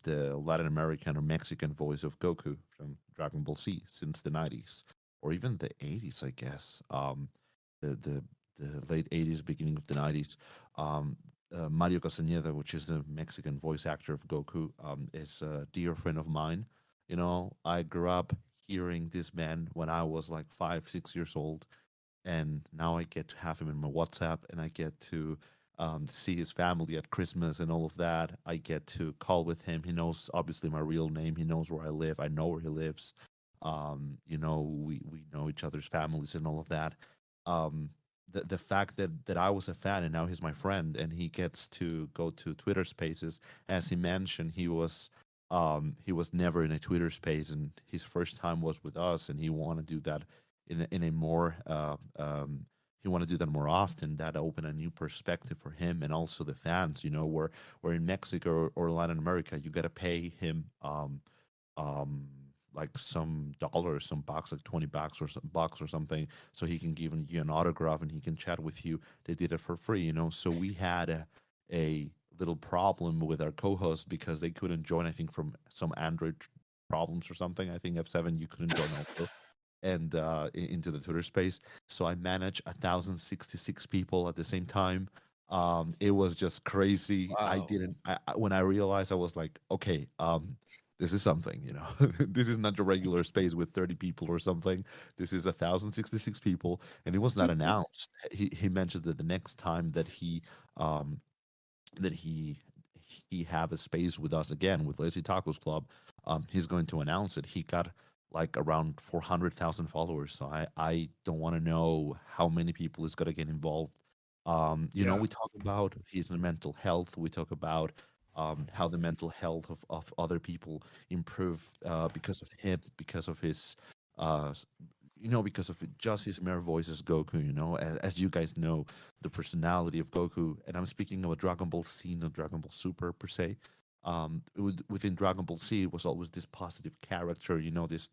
the Latin American or Mexican voice of Goku from Dragon Ball Z since the 90s or even the 80s, I guess. The the the late 80s, beginning of the 90s. Mario Castañeda, which is the Mexican voice actor of Goku, is a dear friend of mine. I grew up hearing this man when I was like 5, 6 years old, and now I get to have him in my WhatsApp, and I get to see his family at Christmas and all of that. I get to call with him. He knows obviously my real name. He knows where I live. I know where he lives. We know each other's families and all of that. The fact that I was a fan and now he's my friend and he gets to go to Twitter Spaces, as he mentioned, he was never in a Twitter space, and his first time was with us, and he want to do that in a more he want to do that more often. That opened a new perspective for him and also the fans. Where in Mexico or Latin America, you got to pay him um like some dollars, some bucks, like $20 or some bucks or something, so he can give you an autograph and he can chat with you. They did it for free. So we had a little problem with our co-host because they couldn't join. I think from some Android problems or something. I think F7 you couldn't join also, and into the Twitter space. So I managed 1,066 people at the same time. It was just crazy. I Wow. didn't. When I realized, I was like, okay, this is something. This is not a regular space with 30 people or something. This is 1,066 people, and it was not announced. He mentioned that the next time um, that he have a space with us again with Lazy Tacos Club, he's going to announce it. He got like around 400,000 followers, so I don't want to know how many people is going to get involved. Yeah. We talk about his mental health. We talk about how the mental health of other people improve because of him, because of his uh, because of just his mere voice as Goku, as you guys know, the personality of Goku, and I'm speaking about Dragon Ball Z, not Dragon Ball Super per se. Within Dragon Ball Z, it was always this positive character,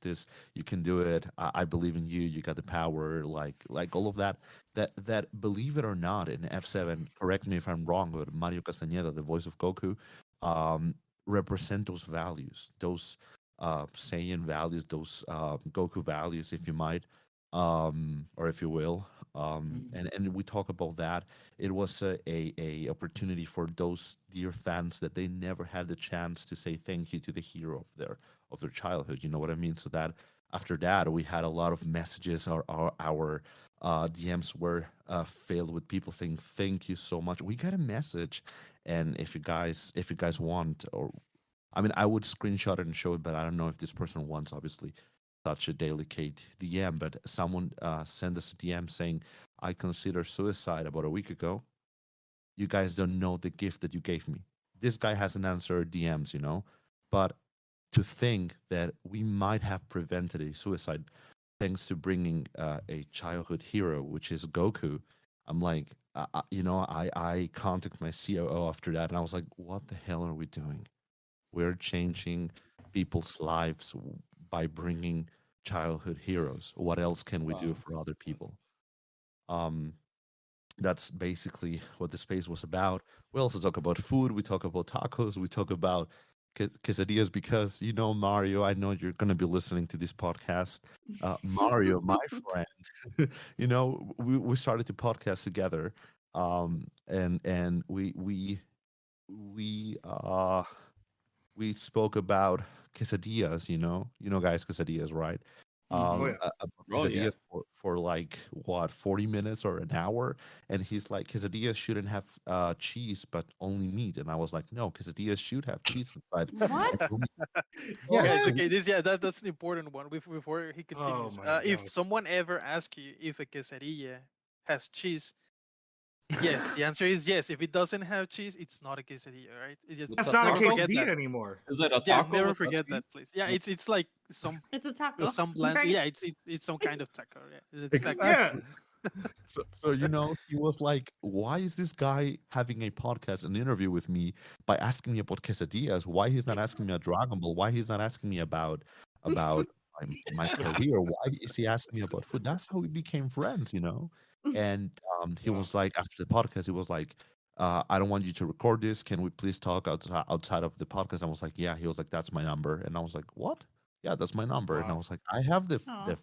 this you can do it. I believe in you. You got the power, like all of that. That believe it or not, in F7, correct me if I'm wrong, but Mario Castañeda, the voice of Goku, um, represent those values, those Saiyan values, those Goku values, if you might, or if you will. And we talk about that. It was a opportunity for those dear fans that they never had the chance to say thank you to the hero of their childhood. You know what I mean? So that after that, we had a lot of messages. Our DMs were filled with people saying thank you so much. We got a message, and if you guys want, or I mean, I would screenshot it and show it, but I don't know if this person wants, obviously, such a delicate DM. But someone sent us a DM saying, I consider suicide about a week ago. You guys don't know the gift that you gave me. This guy hasn't answered DMs, but to think that we might have prevented a suicide thanks to bringing a childhood hero, which is Goku. I'm like, I contacted my COO after that, and I was like, what the hell are we doing? We're changing people's lives by bringing childhood heroes. What else can we do Wow. for other people? Um, that's basically what the space was about. We also talk about food. We talk about tacos. We talk about quesadillas because Mario. I know you're going to be listening to this podcast. Mario, my friend. We started to podcast together, and we we spoke about quesadillas, guys, quesadillas, right? Oh Mm-hmm. yeah. About Oh yeah. quesadillas for like what, 40 minutes or an hour, and he's like, quesadillas shouldn't have cheese, but only meat, and I was like, no, quesadillas should have cheese inside. What? And only- yes, Guys, What? so okay, that's an important one. Before he Oh continues, my if god. someone ever asks you if a quesadilla has cheese, yes, the answer is yes. If it doesn't have cheese, it's not a quesadilla, right? It's That's a not a Never taco? forget that. quesadilla anymore. Is it a Yeah, taco never without forget cheese? that, please. Yeah, it's like some It's a taco. some blend. Right. Yeah, it's some kind of taco. Yeah, it's Yeah. exactly. So he was like, "Why is this guy having a podcast, an interview with me, by asking me about quesadillas? Why he's not asking me about Dragon Ball? Why he's not asking me about my career? Why is he asking me about food?" That's how we became friends. And he Wow. was like, after the podcast, he was like, "I don't want you to record this. Can we please talk outside of the podcast?" I was like, "Yeah." He was like, "That's my number," and I was like, "What?" "Yeah, that's my number." And I Wow. was like, "I have Aw. the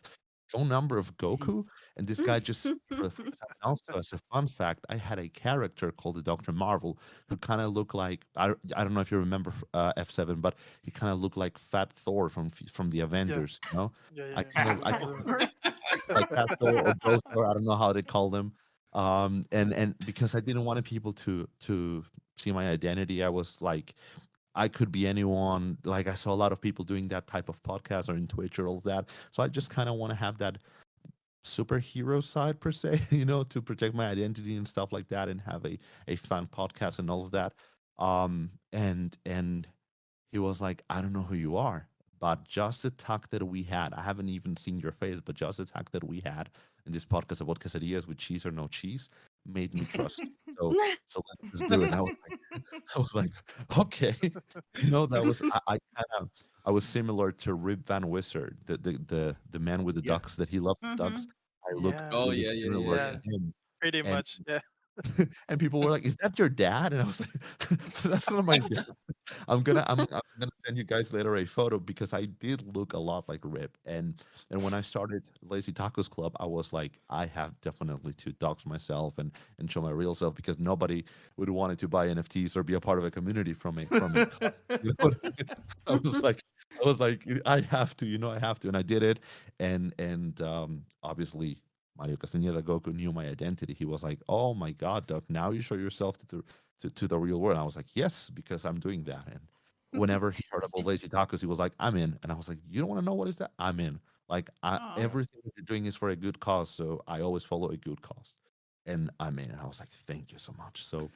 phone number of Goku." And this guy just for the first time. And also, as a fun fact, I had a character called the Dr. Marvel who kind of looked like I don't know if you remember F7, but he kind of looked like Fat Thor from the yeah, Avengers. yeah, yeah, I yeah. kind of I I Fat kind do. of Thor. like Fat Thor or Bro Thor. I don't know how they call them. And because I didn't want people to see my identity, I was like, I could be anyone. Like I saw a lot of people doing that type of podcast or in Twitch or all of that. So I just kind of want to have that superhero side per se, to protect my identity and stuff like that, and have a fun podcast and all of that. And he was like, I don't know who you are, but just the talk that we had, I haven't even seen your face, but just the talk that we had in this podcast about quesadillas with cheese or no cheese made me trust you. So let's just do it. And I was like, I was like, okay, that was I was similar to Rip Van Wizard, the man with the Yeah. ducks that he loves ducks. Mm-hmm. I looked Yeah, Oh really yeah, yeah, similar yeah, yeah, yeah. to him, pretty and much. Yeah. and people were like, "Is that your dad?" And I was like, "That's not my dad." I'm gonna send you guys later a photo because I did look a lot like Rip. And when I started Lazy Tacos Club, I was like, I have definitely to dox myself and show my real self because nobody would want to buy NFTs or be a part of a community from a cost. You know what I mean? I was like, I have to, I have to, and I did it. And obviously Mario Castañeda Goku knew my identity. He was like, "Oh my God, Doc! Now you show yourself to the real world." And I was like, "Yes, because I'm doing that." And whenever he heard about Lazy Tacos, he was like, "I'm in." And I was like, "You don't want to know what is that? I'm in." Like, Oh. Yeah. everything that you're doing is for a good cause, so I always follow a good cause, and I'm in. And I was like, "Thank you so much." So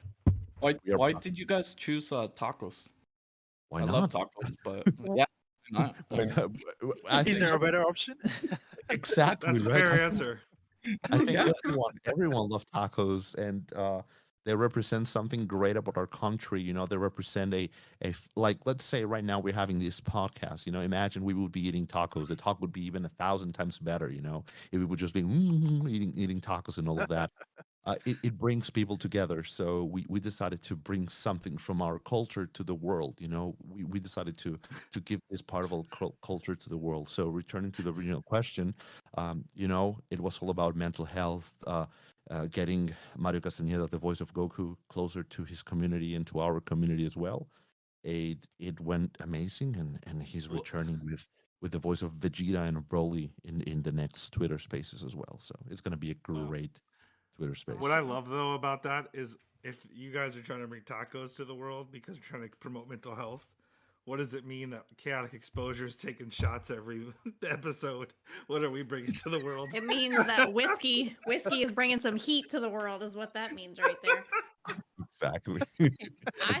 Why We are why did you guys choose tacos? why I love not? tacos, but yeah, why not? Why not? I Is think there a better option? exactly That's a right. fair answer. I think Yeah. everyone loves tacos, and they represent something great about our country. You know, they represent like, let's say right now we're having this podcast. You know, imagine we would be eating tacos. The talk would be even 1,000 times better. You know, if we would just be eating tacos and all of that. It brings people together. So we decided to bring something from our culture to the world. You know, we decided to give this part of our culture to the world. So returning to the original question, you know, it was all about mental health, getting Mario Castañeda, the voice of Goku, closer to his community and to our community as well. It went amazing, and he's Well, returning with the voice of Vegeta and Broly in the next Twitter Spaces as well. So it's going to be a great Twitter space. what I love though about that is if you guys are trying to bring tacos to the world because you're trying to promote mental health, what does it mean that Chaotic Exposure is taking shots every episode? What are we bringing to the world? It means that whiskey is bringing some heat to the world, is what that means right there. Exactly. I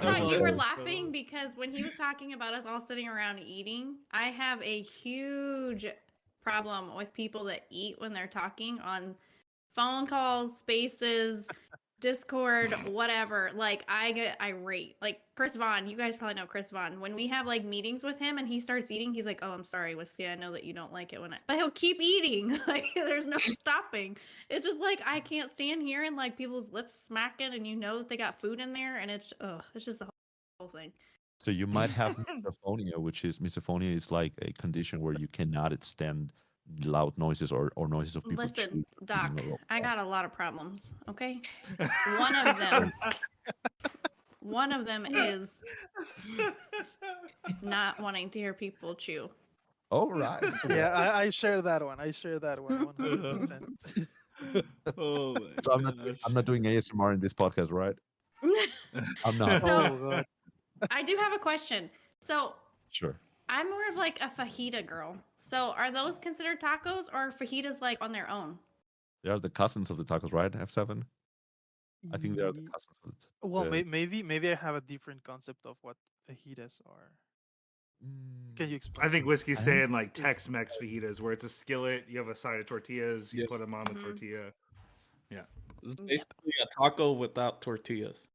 That's thought you were hilarious. laughing because when he was talking about us all sitting around eating, I have a huge problem with people that eat when they're talking on phone calls, spaces, Discord, whatever. Like, I get irate. Like, Chris Vaughn, you guys probably know Chris Vaughn. When we have like meetings with him and he starts eating, he's like, "Oh, I'm sorry, Whiskey. I know that you don't like it when I," but he'll keep eating. Like, there's no stopping. It's just like, I can't stand hearing like people's lips smacking and you know that they got food in there. And it's just the whole thing. So you might have misophonia, which is misophonia is like a condition where you cannot stand loud noises or noises of people Listen, chewing, Doc, eating, or I got a lot of problems. Okay. One of them, one of them is not wanting to hear people chew. all right. Yeah, I share that one. I share that one 100%. Oh my So I'm gosh. not doing ASMR in this podcast, right? I'm not. So- Oh god. I do have a question. So Sure. I'm more of like a fajita girl. So are those considered tacos or fajitas like on their own? They are the cousins of the tacos, right? F7. I think they are the Ye- cousins of it. Well, maybe I have a different concept of what fajitas are. Can you explain? I think to me? Whiskey's I saying like Is- Tex-Mex fajitas, where it's a skillet, you have a side of tortillas, you Yeah. put them on the Mhm. tortilla. It's Yeah. basically a taco without tortillas.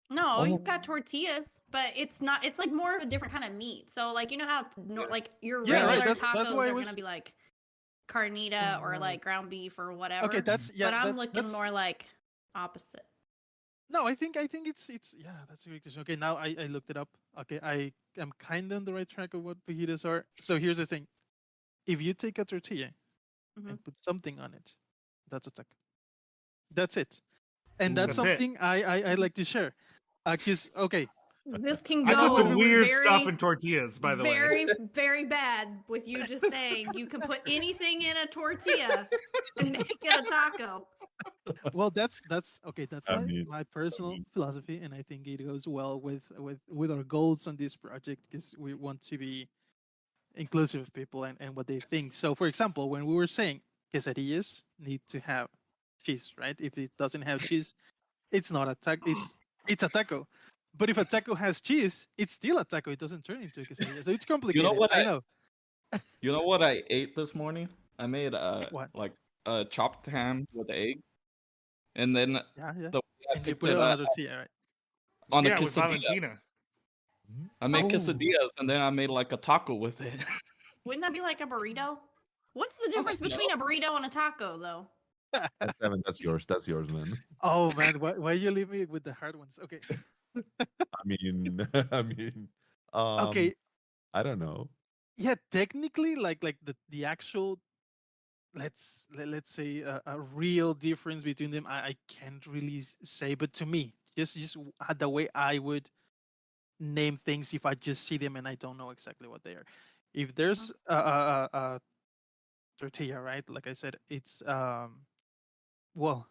No, you've Oh. got tortillas, but it's not. It's like more of a different kind of meat. So like you know how like your Yeah, right, regular that's tacos why I are was- gonna be like carnita or Right. like ground beef or whatever. Okay, that's yeah. but I'm that's, looking that's, more like opposite. No, I think it's yeah. That's a good question. Okay, now I looked it up. Okay, I am kind of on the right track of what fajitas are. So here's the thing: if you take a tortilla Mhm. and put something on it, that's a taco. That's it, and Ooh. that's That's it. something I like to share. Cause okay, This can I go put some weird very, stuff in tortillas, by the very, way. very bad with you just saying you can put anything in a tortilla and make it a taco. well that's okay. That's I mean, my personal philosophy, and I think it goes well with our goals on this project because we want to be inclusive of people and what they think. So, for example, when we were saying quesadillas need to have cheese, right? If it doesn't have cheese, it's not a taco. It's a taco. But if a taco has cheese, it's still a taco. It doesn't turn into a quesadilla. So it's complicated. what I I- know. You know what I ate this morning? I made What? like a chopped ham with eggs, and then Yeah, yeah. the way I And you picked put it it on a up tortilla, right? on a Yeah, with quesadilla. Valentina. I made Oh. quesadillas, and then I made like a taco with it. Wouldn't that be like a burrito? What's the difference no. between a burrito and a taco, though? F7, that's yours. That's yours, man. Oh man, why you leave me with the hard ones? Okay. I mean, I mean, Okay. I don't know. Yeah, technically, like the actual let's say a real difference between them I can't really say, but to me the way I would name things if I just see them and I don't know exactly what they are. If there's a tortilla, right, like I said, it's well,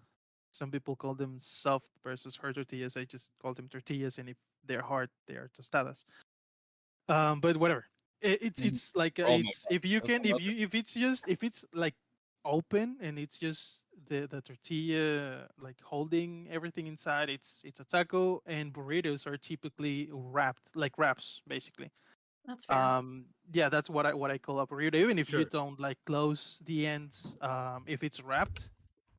some people call them soft versus hard tortillas. I just call them tortillas, and if they're hard they are tostadas. But whatever, it's like Oh my it's God, if you that's can another- if it's like open and it's just the tortilla like holding everything inside. It's a taco, and burritos are typically wrapped like wraps basically. That's fair. Yeah, that's what I call a burrito. Even if you Sure. don't like close the ends, if it's wrapped,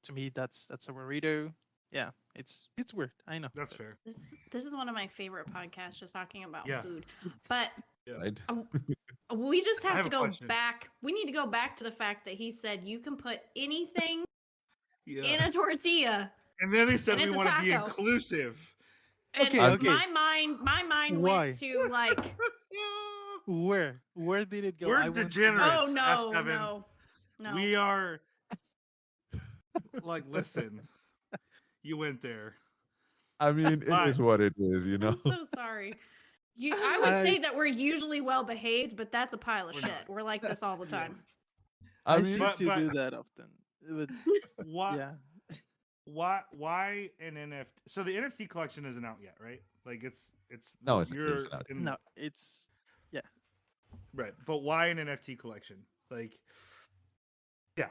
to me that's a burrito. Yeah, it's weird. I know. That's But fair. This is one of my favorite podcasts, just talking about Yeah. food. But Yeah. Right? we just I have have to a go question. back. We need to go back to the fact that he said you can put anything Yeah. in a tortilla, And then he said and we it's a want to be taco. inclusive. And Okay, okay. my mind Why? went to like, Where did it go? We're I want to know. degenerates. oh no, F7. no. We are like, listen, you went there. I mean, it But is what it is, you know. I'm so sorry. I would say that we're usually well behaved, but that's a pile of We're shit. not. We're like this all the Yeah. time. I I mean, seem But to do that often. But why yeah. why an NFT? So the NFT collection isn't out yet, right? Like it's no, it's you're not. in No, it's yeah. right. But why an NFT collection? Like yeah.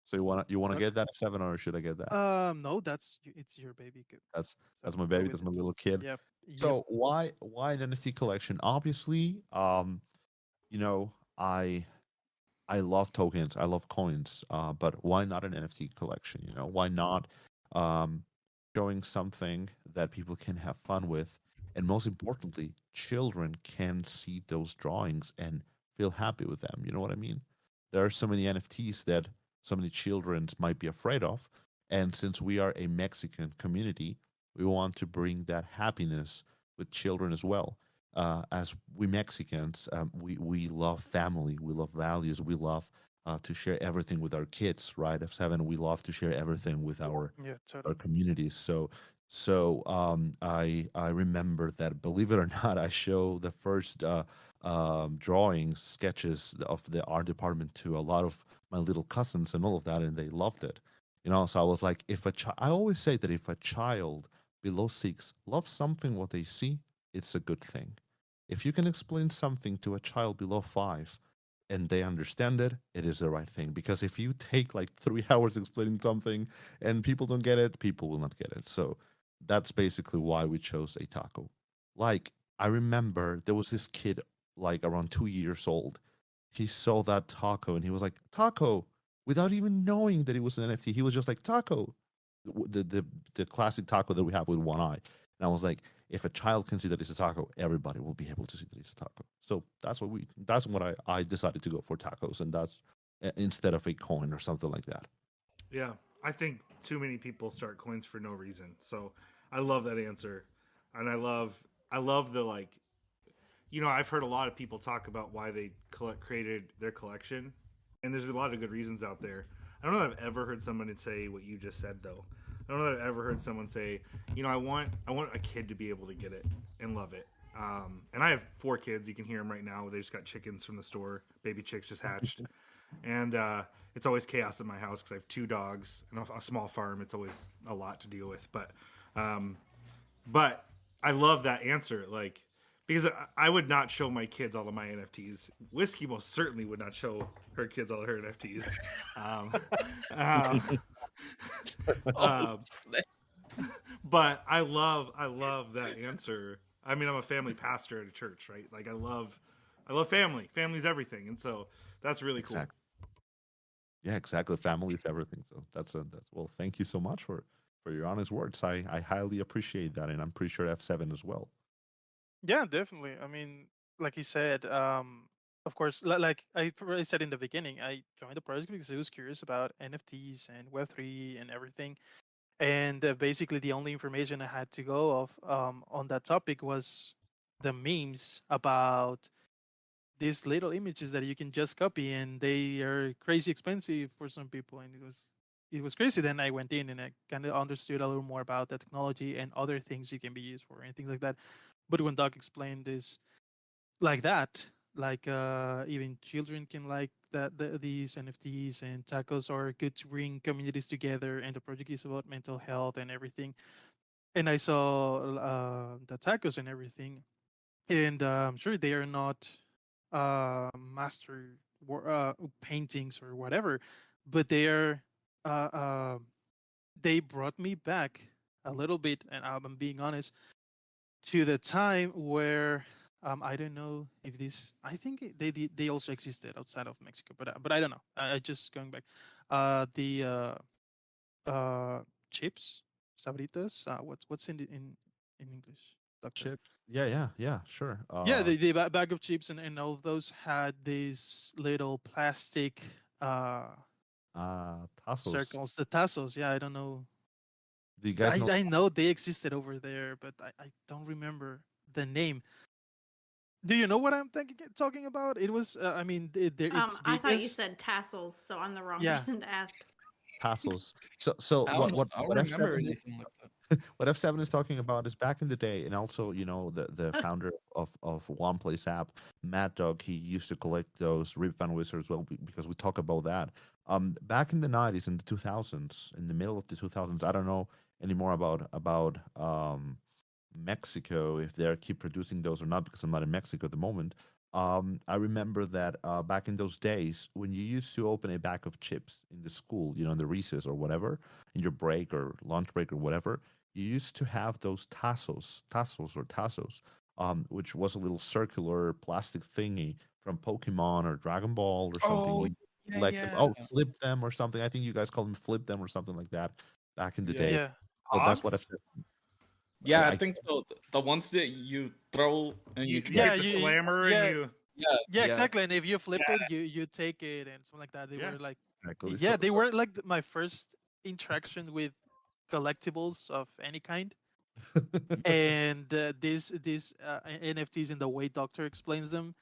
So you wanna Okay. get that F7 or should I get that? No, it's your baby. That's So my go baby. with That's it. my little kid. Yep. Yep. So why an NFT collection? Obviously, you know, I love tokens, I love coins, but why not an NFT collection? You know, why not um, showing something that people can have fun with, and most importantly, children can see those drawings and feel happy with them. You know what I mean? There are so many NFTs that so many children might be afraid of, and since we are a Mexican community, we want to bring that happiness with children as well. As we Mexicans, we love family, we love values, we love to share everything with our kids, right? F7, we love to share everything with Yeah, our totally. communities. I remember that, believe it or not, I show the first drawings, sketches of the art department to a lot of my little cousins and all of that, and they loved it. You know, so I was like, if a child, I always say that if a child below 6 loves something what they see, it's a good thing. If you can explain something to a child below 5 and they understand it, it is the right thing. Because if you take like 3 hours explaining something and people don't get it, people will not get it. So that's basically why we chose a taco. Like, I remember there was this kid, like around 2 years old. He saw that taco and he was like, taco, without even knowing that it was an NFT. He was just like, taco, the classic taco that we have with one eye. And I was like, if a child can see that it's a taco, everybody will be able to see that it's a taco. So that's what I decided to go for tacos, and that's instead of a coin or something like that. Yeah. I think too many people start coins for no reason. So I love that answer. And I love the like I've heard a lot of people talk about why they created their collection, and there's a lot of good reasons out there. I don't know that I've ever heard someone say what you just said though. I don't know that I've ever heard someone say, I want a kid to be able to get it and love it. And I have 4 kids. You can hear them right now. They just got chickens from the store. Baby chicks just hatched, and it's always chaos in my house because I have 2 dogs and a small farm. It's always a lot to deal with, um, but I love that answer. Like, because I would not show my kids all of my NFTs. Whiskey most certainly would not show her kids all of her NFTs. Um, uh, Oh, um, but I love that answer. I mean, I'm a family pastor at a church, right? Like, I love family. Family's everything, and so that's really cool. Exactly. Yeah, exactly. Family is everything. So that's well. Thank you so much for your honest words. I highly appreciate that, and I'm pretty sure F7 as well. Yeah, definitely. I mean, like you said, of course, like I already said in the beginning, I joined the project because I was curious about NFTs and Web3 and everything. And basically, the only information I had to go off on that topic was the memes about these little images that you can just copy, and they are crazy expensive for some people. And it was crazy. Then I went in and I kind of understood a little more about the technology and other things you can be used for and things like that. But when Doc explained this like that, like even children can like these NFTs, and tacos are good to bring communities together, and the project is about mental health and everything. And I saw the tacos and everything, and I'm sure they are not master paintings or whatever, but uh, uh, they brought me back a little bit, and I'm being honest, to the time where I don't know if this. I think they also existed outside of Mexico, but I don't know. I just going back. The uh, chips, sabritas. What's in English, Doctor? Chips. Yeah, sure. Yeah, the bag of chips and all those had these little plastic Tasos. circles, the tassels. Yeah, I don't know. Do you guys know? I know they existed over there, but I don't remember the name. Do you know what I'm talking about? It was, I mean, it's I thought you biggest. said tassels, so I'm the wrong Yeah, person to ask. Tassels. So I don't what know. what I don't what remember F7 is anything like that. what F7 is talking about is back in the day, and also the founder of One Place app, Mad Dog, he used to collect those Rip Van Wizzers. Well, because we talk about that. Back in the 90s, in the 2000s, in the middle of the 2000s, I don't know anymore about Mexico, if they keep producing those or not, because I'm not in Mexico at the moment. I remember that back in those days, when you used to open a bag of chips in the school, in the recess or whatever, in your break or lunch break or whatever, you used to have those tassels, which was a little circular plastic thingy from Pokemon or Dragon Ball or something. Oh, When you yeah, collect them, yeah. oh, flip them or something. I think you guys call them flip them or something like that back in the Yeah. day. yeah, So that's what Hogs? Yeah, I I think so. The ones that you throw and you You try yeah. get to the flip. slammer and Yeah, you Yeah, yeah, yeah. exactly. And if you flip it, you take it and something like that. They yeah. were like, exactly. yeah, they were like my first interaction with collectibles of any kind. And these NFTs and the way Doctor explains them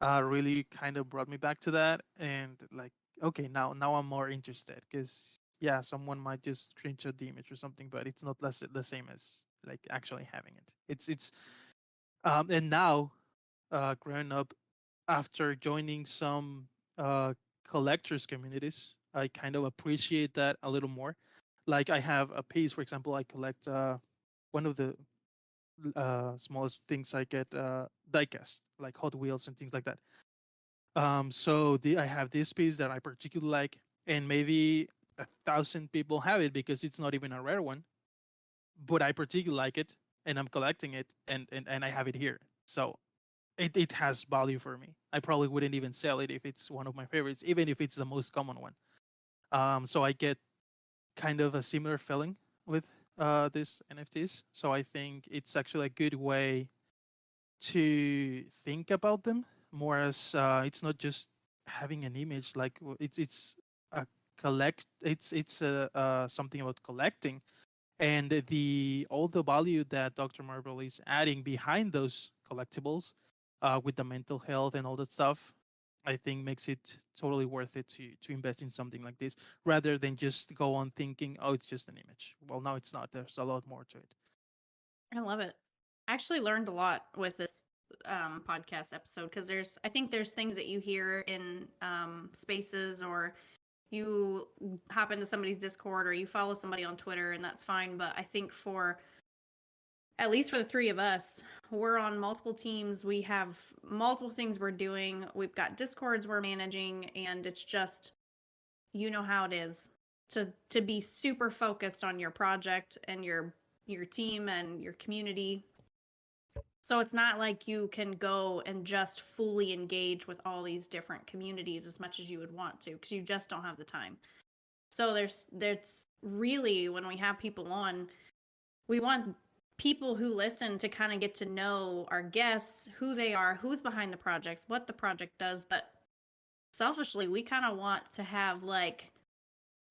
really kind of brought me back to that. And like, okay, now I'm more interested because yeah, someone might just screenshot the image or something, but it's not the same as like actually having it. It's and now growing up after joining some uh, collectors communities, I kind of appreciate that a little more. Like I have a piece, for example, I collect one of the smallest things I get diecast, like Hot Wheels and things like that. So I have this piece that I particularly like, and maybe 1,000 people have it because it's not even a rare one, but I particularly like it, and I'm collecting it, and I have it here. So it has value for me. I probably wouldn't even sell it if it's one of my favorites, even if it's the most common one. So I get kind of a similar feeling with these NFTs. So I think it's actually a good way to think about them more as it's not just having an image. Like it's a It's a something about collecting, and the all the value that Dr. Marvel is adding behind those collectibles, with the mental health and all that stuff, I think makes it totally worth it to invest in something like this rather than just go on thinking, oh, it's just an image. Well, no, it's not. There's a lot more to it. I love it. I actually learned a lot with this podcast episode because I think there's things that you hear in spaces, or you hop into somebody's Discord, or you follow somebody on Twitter, and that's fine. But I think at least for the three of us, we're on multiple teams. We have multiple things we're doing. We've got Discords we're managing, and it's just, you know how it is to be super focused on your project and your team and your community. So it's not like you can go and just fully engage with all these different communities as much as you would want to, because you just don't have the time. So there's really, when we have people on, we want people who listen to kind of get to know our guests, who they are, who's behind the projects, what the project does. But selfishly, we kind of want to have like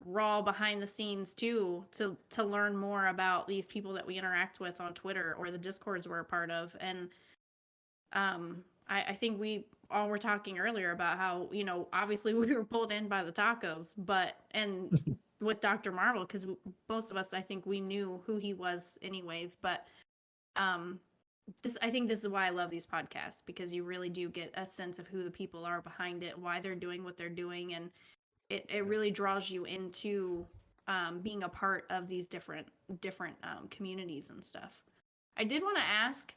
raw behind the scenes too, to learn more about these people that we interact with on Twitter or the Discords we're a part of. And I think we all were talking earlier about how, obviously we were pulled in by the tacos, and with Dr. Marvel, because most of us, I think we knew who he was anyways. But I think this is why I love these podcasts, because you really do get a sense of who the people are behind it, why they're doing what they're doing, and it really draws you into being a part of these different communities and stuff. I did want to ask,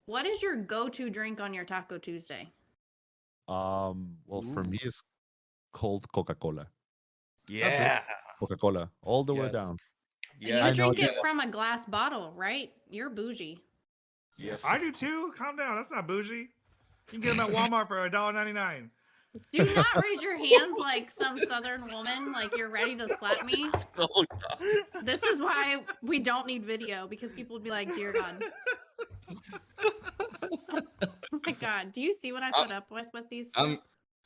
what is your go-to drink on your Taco Tuesday? Well, for Ooh. me, it's called Coca-Cola. That's it. Yeah. Coca-Cola, all the way Yes. down. And you I Yes. know drink you. it from a glass bottle, right? You're bougie. Yes. I do too. Calm down. That's not bougie. You can get them at Walmart for $1.99. Do not raise your hands like some southern woman, like you're ready to slap me. Oh, This is why we don't need video, because people would be like, dear God. Oh my God. Do you see what I put up with these two?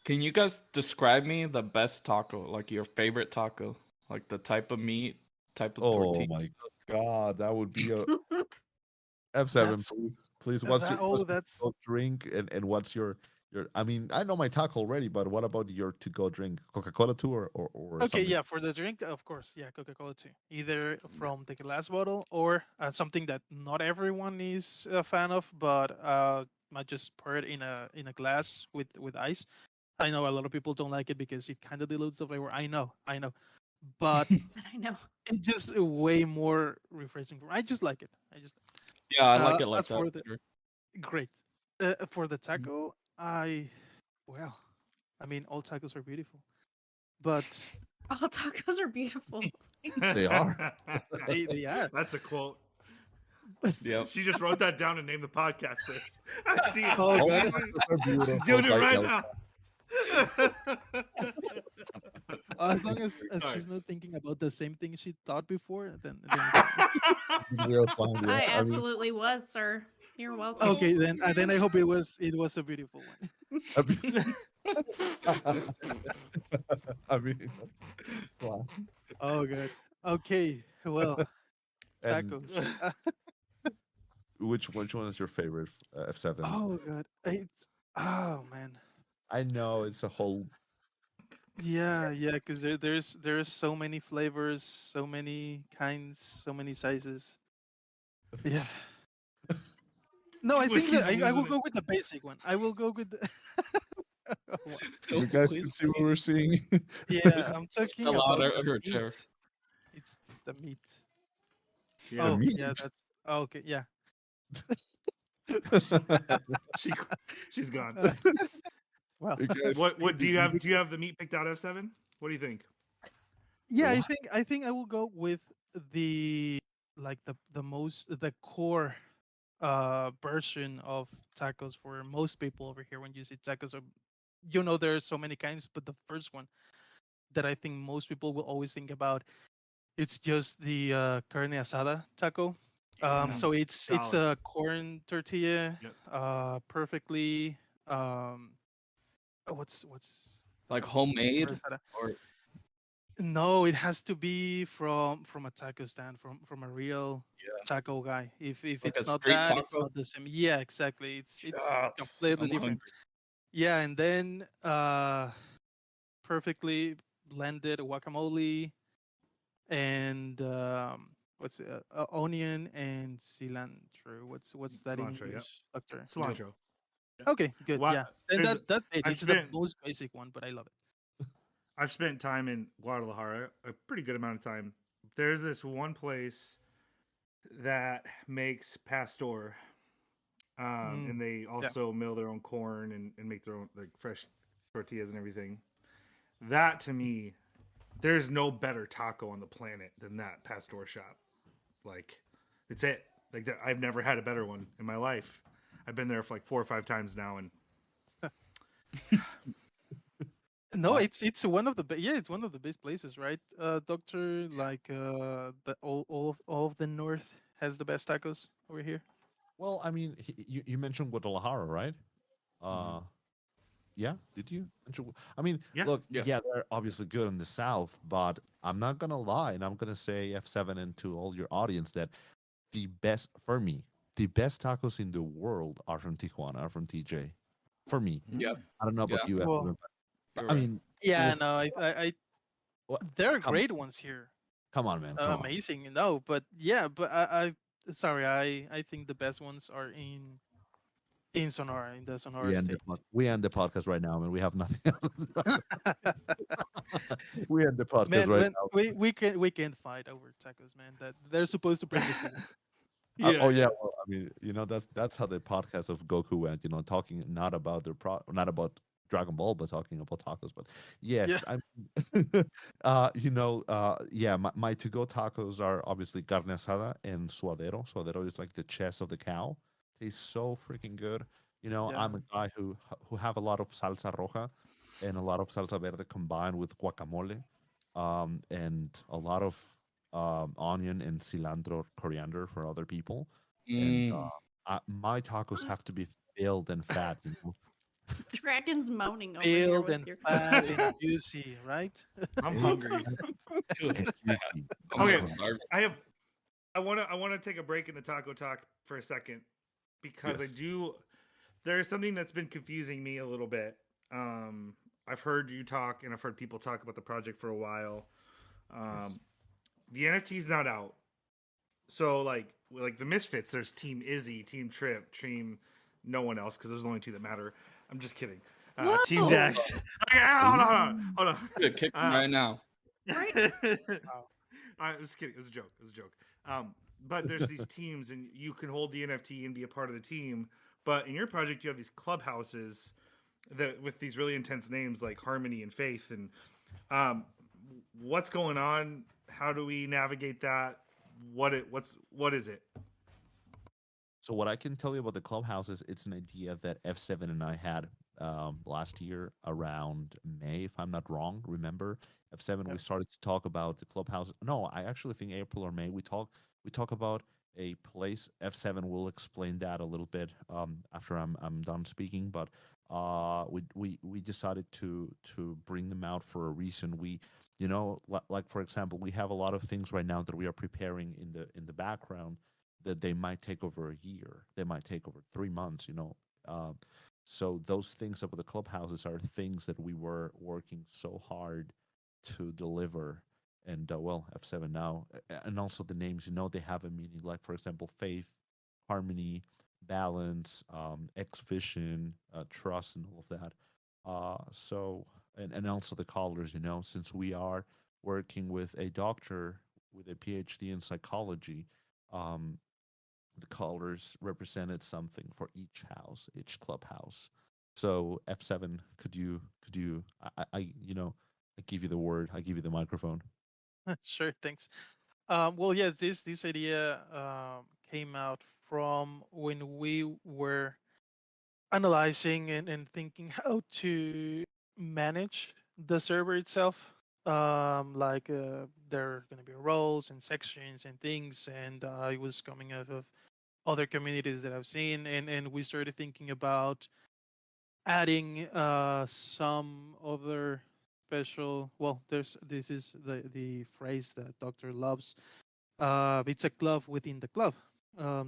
Can you guys describe me the best taco, like your favorite taco, like the type of meat, type of Oh tortilla? my God, that would be a F7, That's please. What's your that's to-go drink and what's your? I mean, I know my taco already, but what about your to-go drink? Coca-Cola too, or okay. something? Yeah, for the drink, of course. Yeah, Coca-Cola too. Either from the glass bottle or something that not everyone is a fan of, but might just pour it in a glass with ice. I know a lot of people don't like it because it kind of dilutes the flavor. I know, but I know. it's just way more refreshing. I just like it. I just Yeah, I like it like as that. for the better. great for the taco, well, I mean, all tacos are beautiful, but All tacos are beautiful. They are. they are. That's a quote. Yep. She just wrote that down and named the podcast this. I see it. Oh, I All see God. it. tacos are beautiful. She's doing it like right El- now. As long as Sorry. she's not thinking about the same thing she thought before, then Real fine, yeah. I I mean, absolutely was, sir. You're welcome. okay. Then I hope it was a beautiful one. I mean, I mean, wow. Oh, God. Okay. Well, And tacos. which one is your favorite F7? Oh, God. It's oh, man. I know it's a whole. Yeah, because there's so many flavors, so many kinds, so many sizes. Yeah. No, I think that Whiskey's I will losing go with the basic one. I will go with the What? You guys can see what we're seeing. Yeah, I'm talking fell out about of the her chair. meat. It's the meat. Yeah. Oh, meat. yeah, that's okay, yeah. She she's gone. Well, Because What do you have? Do you have the meat picked out F7? What do you think? yeah, What? I think I will go with the like the core version of tacos for most people over here. When you see tacos, there are so many kinds, but the first one that I think most people will always think about, it's just the carne asada taco. So it's Solid. a corn tortilla, Yep. perfectly what's Like carne homemade asada? or No, it has to be from a taco stand, from a real yeah, taco guy. If like a it's not street that, it's taco. not the same. Yeah, exactly. It's Yes, completely I'm different. hungry. Yeah, and then perfectly blended guacamole and what's onion and cilantro. What's that in Cilantro. Yep. English, doctor? Yep. Cilantro. Yep. Okay, good. What? Yeah, and There's. that's it. I've It's the spent. most basic one, but I love it. I've spent time in Guadalajara, a pretty good amount of time. There's this one place that makes pastor, Mm, and they yeah. also mill their own corn and make their own like fresh tortillas and everything. That to me, there's no better taco on the planet than that pastor shop. Like, it's it. Like I've never had a better one in my life. I've been there for like 4 or 5 times now, and No, Uh, it's one of the yeah, it's one of the best places, right? Doctor, like the all of the north has the best tacos over here. well, I mean, you mentioned Guadalajara, right? Mhm. Uh, yeah. Did you mention? I mean, Yeah. look, Yeah. yeah, they're obviously good in the south, but I'm not gonna lie, and I'm gonna say F7 and to all your audience that the best for me, the best tacos in the world are from Tijuana, are from TJ. For me, Yep. I don't know Yeah. about you, Well, F7, but You're I right. mean, yeah, with no, what? there are Come, great ones here. come on, man, come on. Amazing. No, but yeah, but sorry, I think the best ones are in Sonora, in the Sonora state. We end the podcast right now, man. We have nothing else. We end the podcast Man, right when now. we can't fight over tacos, man. That they're supposed to bring us together. Oh yeah, well, I mean, that's how the podcast of Goku went. Talking not about their not about Dragon Ball, but talking about tacos. But Yeah. yes, I'm. Yeah, my to-go tacos are obviously carne asada and suadero. Suadero is like the chest of the cow. Tastes so freaking good. Yeah. I'm a guy who have a lot of salsa roja and a lot of salsa verde combined with guacamole, and a lot of onion and cilantro, coriander for other people. And Mm. my tacos have to be filled and fat. Dragon's moaning over here Filled with and your. fat and juicy, right? I'm Filled, hungry. fat, Too and juicy. I'm Okay, like starving. I wanna take a break in the taco talk for a second because Yes. there is something that's been confusing me a little bit. I've heard you talk and I've heard people talk about the project for a while. Yes. The NFT's not out. So like the Misfits, there's Team Izzy, Team Trip, Team no one else because there's only two that matter. I'm just kidding. Team Whoa! Dex. Hold on. You could kick me right now. Right? Wow. I was kidding. It was a joke. It was a joke. But there's these teams, and you can hold the NFT and be a part of the team. But in your project, you have these clubhouses that with these really intense names like Harmony and Faith. And um, what's going on? How do we navigate that? What is it? So what I can tell you about the clubhouses, it's an idea that F7 and I had last year around May, if I'm not wrong. Remember, F7 we Yep. started to talk about the clubhouse. No, I actually think April or May we talk about a place. F7 will explain that a little bit after I'm done speaking. But we decided to bring them out for a reason. Like for example, we have a lot of things right now that we are preparing in the background that they might take over a year, they might take over 3 months. Uh, so those things about the clubhouses are things that we were working so hard to deliver. And well, F7 now, and also the names, they have a meaning. Like for example, faith, harmony, balance, X vision, trust, and all of that. And also the colors. Since we are working with a doctor with a PhD in psychology, um, the colors represented something for each house, each clubhouse. So F7, could you I give you the word, I give you the microphone. Sure. Thanks. Well, yeah, this idea came out from when we were analyzing and thinking how to manage the server itself. Like there are going to be roles and sections and things, and I was coming out of other communities that I've seen, and we started thinking about adding some other special. Well, this is the phrase that Doctor loves. It's a club within the club.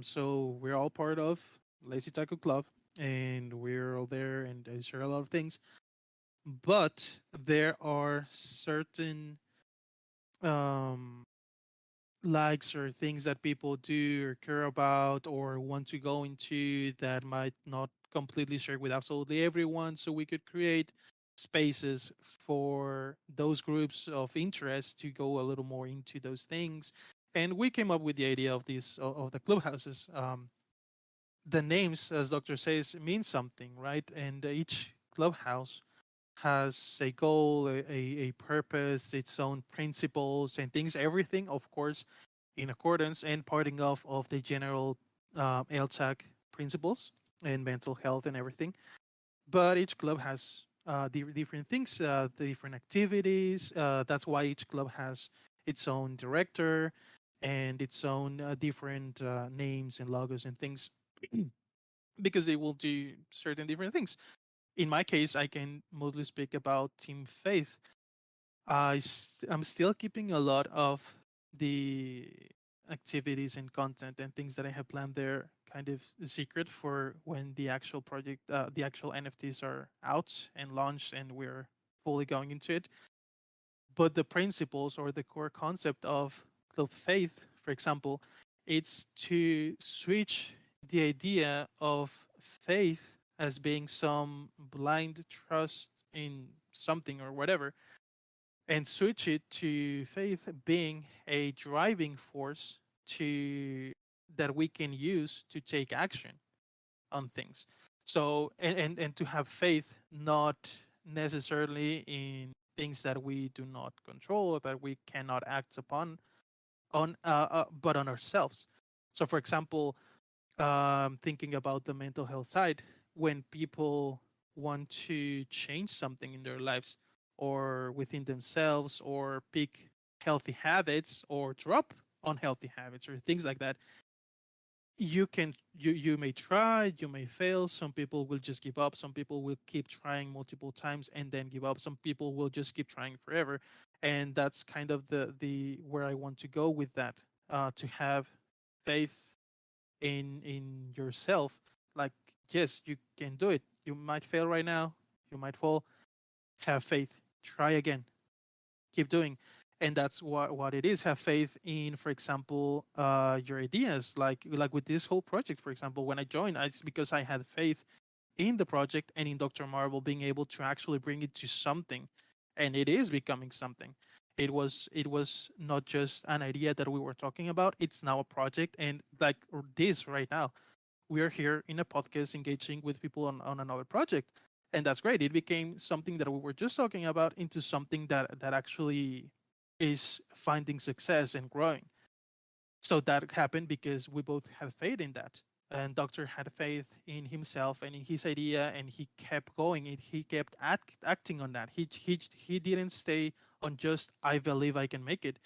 So we're all part of Lazy Taco Club, and we're all there and I share a lot of things. But there are certain um, likes or things that people do or care about or want to go into that might not completely share with absolutely everyone. So we could create spaces for those groups of interest to go a little more into those things. And we came up with the idea of these of the clubhouses. The names, as Doctor says, mean something, right? And each clubhouse has a goal, a purpose, its own principles and things. Everything, of course, in accordance and parting off of the general LTAC principles and mental health and everything. But each club has different things, different activities. That's why each club has its own director and its own different names and logos and things because they will do certain different things. In my case, I can mostly speak about Team Faith. I'm still keeping a lot of the activities and content and things that I have planned there kind of secret for when the actual project, the actual NFTs are out and launched and we're fully going into it. But the principles or the core concept of Club Faith, for example, it's to switch the idea of faith as being some blind trust in something or whatever and switch it to faith being a driving force to that we can use to take action on things. So and to have faith, not necessarily in things that we do not control or that we cannot act upon but on ourselves. So for example, thinking about the mental health side, when people want to change something in their lives or within themselves or pick healthy habits or drop unhealthy habits or things like that, you may try, you may fail. Some people will just give up, some people will keep trying multiple times and then give up, some people will just keep trying forever. And that's kind of the where I want to go with that, to have faith in yourself. Like, yes, you can do it. You might fail right now, you might fall. Have faith, try again, keep doing. And that's what it is. Have faith in, for example, your ideas. Like with this whole project, for example, when I joined, it's because I had faith in the project and in Dr. Marvel being able to actually bring it to something. And it is becoming something. It was not just an idea that we were talking about, it's now a project. And like this right now, we are here in a podcast engaging with people on another project. And that's great. It became something that we were just talking about into something that actually is finding success and growing. So that happened because we both had faith in that. And Doctor had faith in himself and in his idea, and he kept going. He kept acting on that. He didn't stay on just I believe I can make it.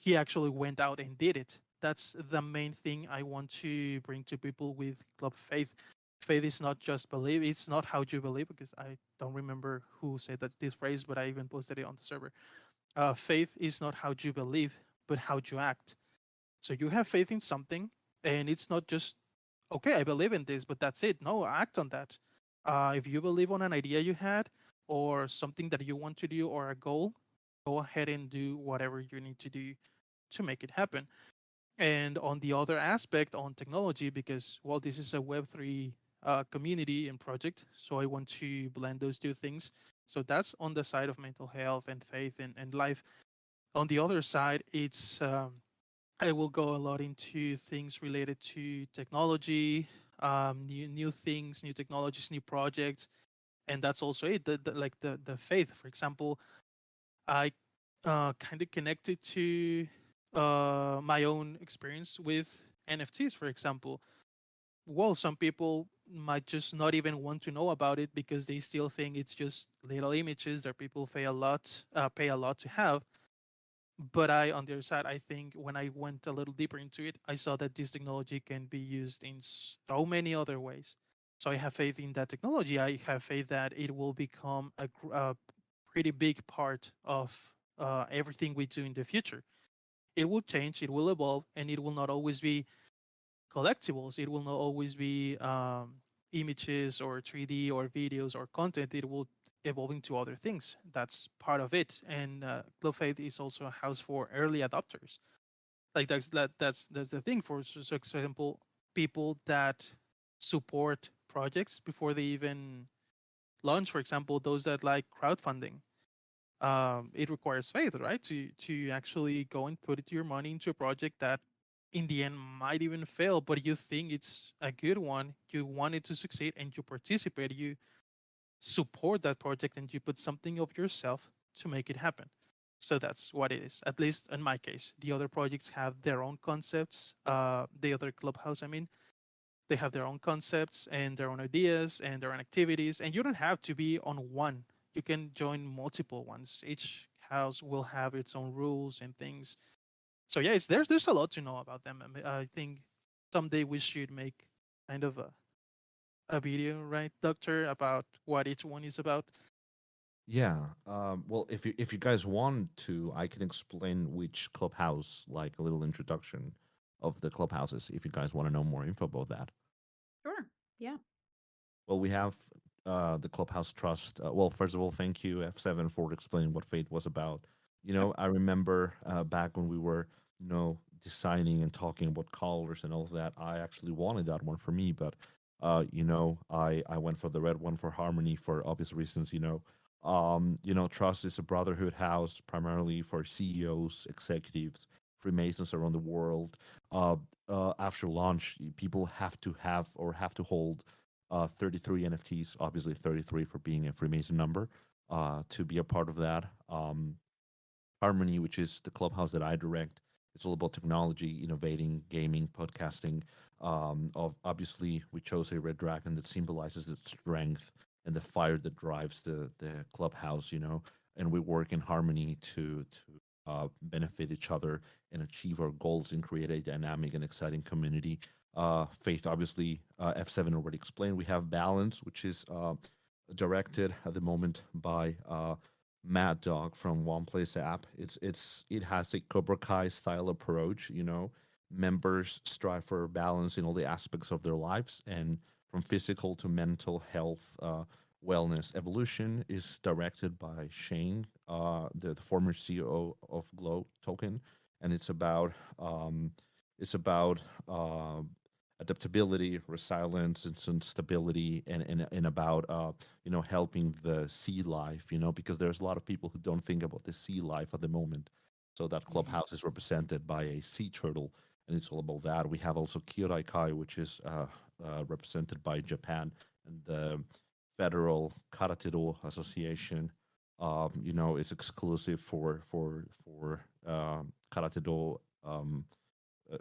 He actually went out and did it. That's the main thing I want to bring to people with Club Faith. Faith is not just believe. It's not how you believe, because I don't remember who said that this phrase, but I even posted it on the server. Faith is not how you believe, but how you act. So you have faith in something, and it's not just okay, I believe in this, but that's it. No, act on that. If you believe on an idea you had, or something that you want to do, or a goal, go ahead and do whatever you need to do to make it happen. And on the other aspect, on technology, because well, this is a Web3 community and project, so I want to blend those two things. So that's on the side of mental health and faith and life. On the other side, it's I will go a lot into things related to technology, new things, new technologies, new projects, and that's also it. Like the faith, for example, I kind of connected to my own experience with NFTs, for example. Well, some people might just not even want to know about it because they still think it's just little images that people pay a lot to have. But on the other side, I think when I went a little deeper into it, I saw that this technology can be used in so many other ways. So I have faith in that technology. I have faith that it will become a pretty big part of everything we do in the future. It will change, it will evolve, and it will not always be collectibles. It will not always be images or 3D or videos or content. It will evolve into other things. That's part of it. And Club Faith is also a house for early adopters. Like that's the thing. For so example, people that support projects before they even launch. For example, those that like crowdfunding. It requires faith, right? To actually go and put your money into a project that in the end might even fail, but you think it's a good one, you want it to succeed, and you participate, you support that project, and you put something of yourself to make it happen. So that's what it is, at least in my case. The other projects have their own concepts. The other clubhouse, I mean, they have their own concepts and their own ideas and their own activities, and you don't have to be on one. You can join multiple ones. Each house will have its own rules and things. So yeah, it's there's a lot to know about them. I think someday we should make kind of a video, right, Doctor, about what each one is about. Yeah. Well, if you guys want to, I can explain which clubhouse, like a little introduction of the clubhouses, if you guys want to know more info about that. Sure. Yeah. Well, we have the Clubhouse Trust. Well, first of all, thank you, F7, for explaining what Fate was about. I remember back when we were, designing and talking about colors and all of that, I actually wanted that one for me, but, I went for the red one for Harmony for obvious reasons. Trust is a brotherhood house primarily for CEOs, executives, Freemasons around the world. After launch, people have to have or have to hold 33 NFTs, obviously 33 for being a Freemason number, to be a part of that. Harmony, which is the clubhouse that I direct, it's all about technology, innovating, gaming, podcasting. Obviously, we chose a red dragon that symbolizes the strength and the fire that drives the clubhouse, and we work in harmony to benefit each other and achieve our goals and create a dynamic and exciting community. Faith, obviously, F7 already explained. We have Balance, which is directed at the moment by Mad Dog from One Place app. It has a Cobra Kai style approach. Members strive for balance in all the aspects of their lives, and from physical to mental health, wellness. Evolution is directed by Shane, the former CEO of Glow Token, and it's about adaptability, resilience, and some stability, and about helping the sea life, because there's a lot of people who don't think about the sea life at the moment. So that clubhouse is represented by a sea turtle, and it's all about that. We have also Kyodai Kai, which is represented by Japan and the Federal Karate-Do Association. It's exclusive for Karate-Do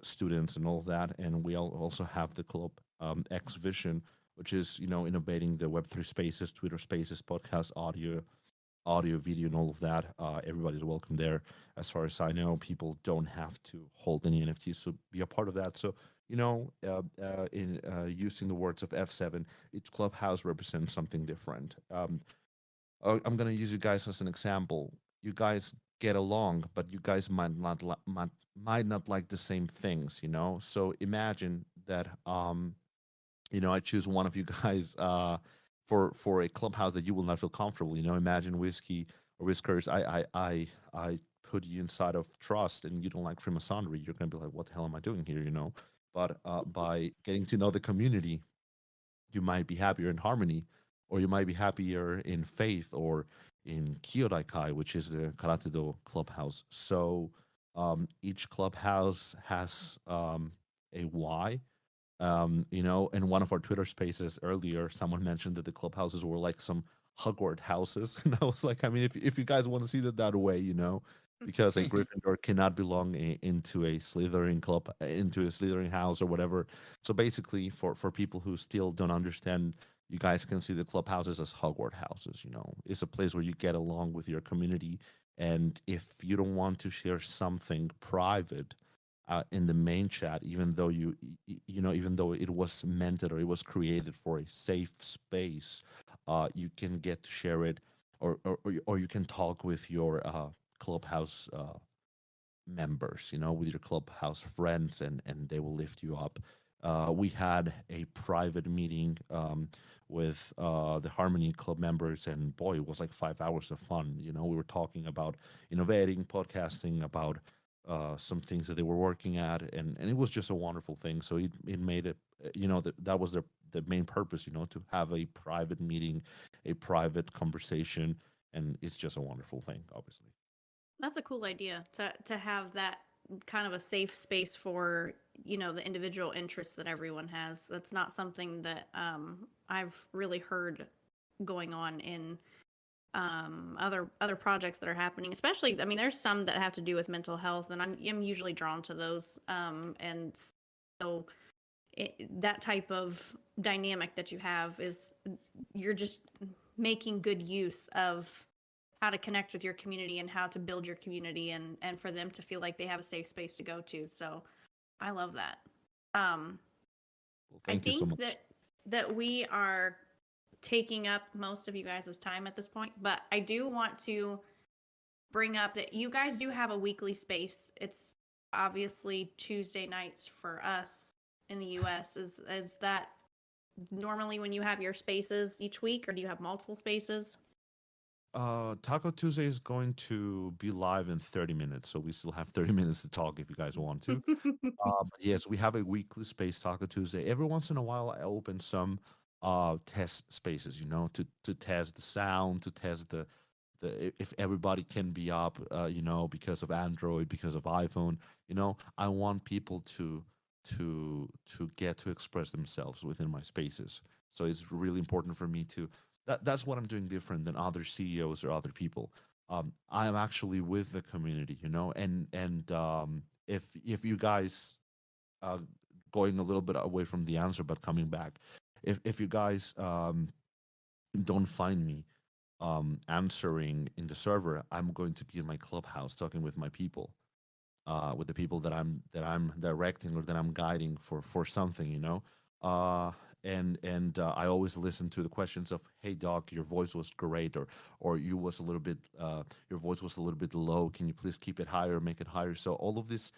students and all of that. And we also have the Club X Vision, which is innovating the Web3 spaces, Twitter spaces, podcast, audio, video, and all of that. Everybody's welcome there. As far as I know, people don't have to hold any NFTs, so be a part of that. So in using the words of F7, each clubhouse represents something different. I'm gonna use you guys as an example. You guys get along, but you guys might not like the same things, So imagine that I choose one of you guys for a clubhouse that you will not feel comfortable. Imagine Whiskey or Whiskers. I put you inside of trust, and you don't like Freemasonry. You're gonna be like, what the hell am I doing here? But by getting to know the community, you might be happier in harmony, or you might be happier in faith, or in Kyodai Kai, which is the Karate-Do clubhouse. So each clubhouse has a why. In one of our Twitter spaces earlier, someone mentioned that the clubhouses were like some Hogwarts houses. And I was like, I mean, if you guys want to see it that way, because a Gryffindor cannot belong into a Slytherin club, into a Slytherin house or whatever. So basically, for people who still don't understand, you guys can see the clubhouses as Hogwarts houses. It's a place where you get along with your community. And if you don't want to share something private in the main chat, even though even though it was meant or it was created for a safe space, you can get to share it, or you can talk with your clubhouse members, with your clubhouse friends, and they will lift you up. We had a private meeting with the Harmony Club members, and boy, it was like 5 hours of fun. We were talking about innovating, podcasting, about some things that they were working at, and it was just a wonderful thing. So it made it, that was the main purpose, to have a private meeting, a private conversation, and it's just a wonderful thing, obviously. That's a cool idea to have that kind of a safe space for the individual interests that everyone has. That's not something that I've really heard going on in other projects that are happening. Especially, I mean, there's some that have to do with mental health, and I'm usually drawn to those. And so that type of dynamic that you have is you're just making good use of how to connect with your community and how to build your community, and for them to feel like they have a safe space to go to. So I love that. Well, I thank you so think much. that we are taking up most of you guys' time at this point, but I do want to bring up that you guys do have a weekly space. It's obviously Tuesday nights for us in the US. Is that normally when you have your spaces each week, or do you have multiple spaces? Taco Tuesday is going to be live in 30 minutes, so we still have 30 minutes to talk if you guys want to. But yes, we have a weekly space, Taco Tuesday. Every once in a while, I open some test spaces, to test the sound, to test the if everybody can be up, because of Android, because of iPhone. I want people to get to express themselves within my spaces. So it's really important for me to that's what I'm doing different than other CEOs or other people. I am actually with the community, and if you guys uh, going a little bit away from the answer, but coming back, if you guys don't find me answering in the server, I'm going to be in my clubhouse talking with my people, with the people that I'm directing or that I'm guiding for something, Uh, and I always listen to the questions of, "Hey, Doc, your voice was great," or "You was a little bit, your voice was a little bit low. Can you please keep it higher, make it higher?" So all of these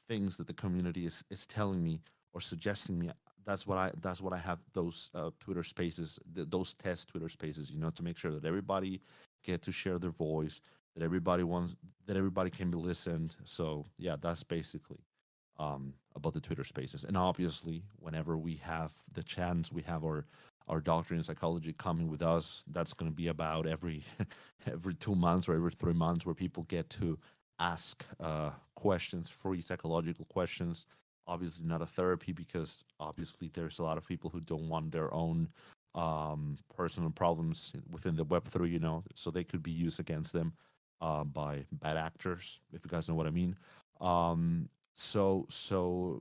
things that the community is telling me or suggesting me, that's what I have those Twitter Spaces, those test Twitter Spaces, to make sure that everybody get to share their voice, that everybody can be listened. So yeah, that's basically about the Twitter Spaces. And obviously, whenever we have the chance, we have our doctorate in psychology coming with us. That's going to be about every every 2 months or every 3 months, where people get to ask questions, free psychological questions. Obviously, not a therapy, because obviously there's a lot of people who don't want their own personal problems within the Web3, so they could be used against them by bad actors, if you guys know what I mean. So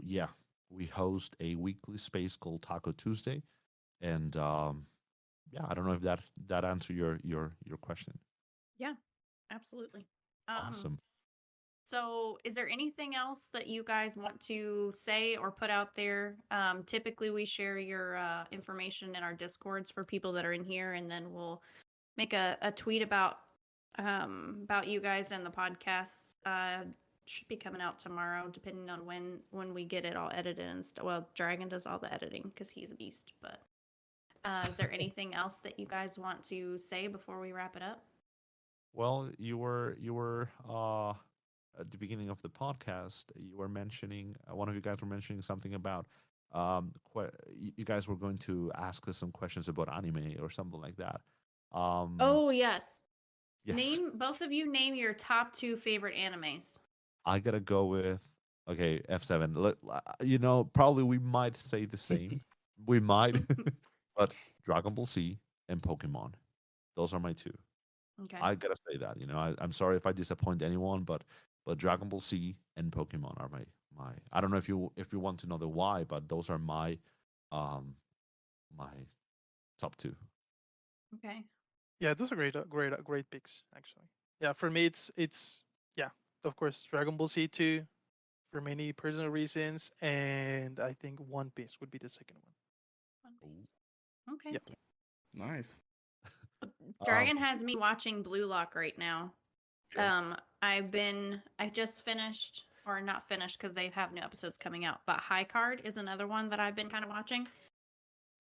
yeah, we host a weekly space called Taco Tuesday, and yeah, I don't know if that answer your question. Yeah, absolutely. Awesome. So, is there anything else that you guys want to say or put out there? Typically, we share your information in our discords for people that are in here, and then we'll make a tweet about you guys and the podcast. Should be coming out tomorrow, depending on when we get it all edited and stuff. Well, Dragon does all the editing because he's a beast. But is there anything else that you guys want to say before we wrap it up? Well, you were at the beginning of the podcast. You were mentioning, one of you guys were mentioning something about you guys were going to ask us some questions about anime or something like that. Oh yes. Yes, Both of you name your top 2 favorite animes. I gotta go with, okay, F7. Probably we might say the same. We might, but Dragon Ball Z and Pokemon. Those are my two. Okay. I gotta say that. I'm sorry if I disappoint anyone, but Dragon Ball Z and Pokemon are my. I don't know if you want to know the why, but those are um my top two. Okay. Yeah, those are great picks actually. Yeah, for me it's yeah, of course Dragon Ball Z 2 for many personal reasons, and I think One Piece would be the second one. One Piece. Okay. Yep. Nice. Dragon has me watching Blue Lock right now. I just finished, or not finished because they have new episodes coming out, but High Card is another one that I've been kind of watching.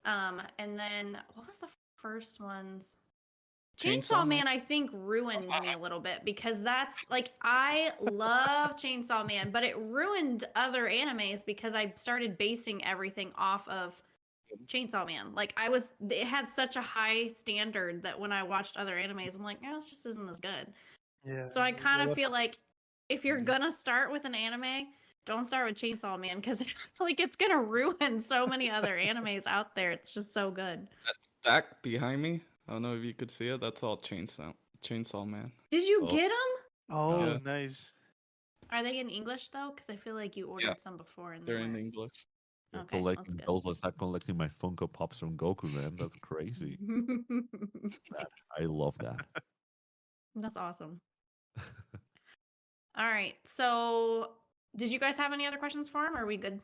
And then what was the first ones? Chainsaw Man, I think, ruined me a little bit, because that's like, I love Chainsaw Man, but it ruined other animes because I started basing everything off of Chainsaw Man. Like, it had such a high standard that when I watched other animes, I'm like, no, this just isn't as good. Yeah. So I kind of feel like if you're gonna start with an anime, don't start with Chainsaw Man, because like it's gonna ruin so many other animes out there. It's just so good. That stack behind me, I don't know if you could see it. That's all Chainsaw Man. Did you Oh. get them? Oh, Yeah. nice. Are they in English though? Because I feel like you ordered some before and They're they in weren't. English. You're Okay, that's collecting good. those. Let's not collecting my Funko Pops from Goku, man. That's crazy. I love that. That's awesome. All right. So, did you guys have any other questions for him? Or are we good?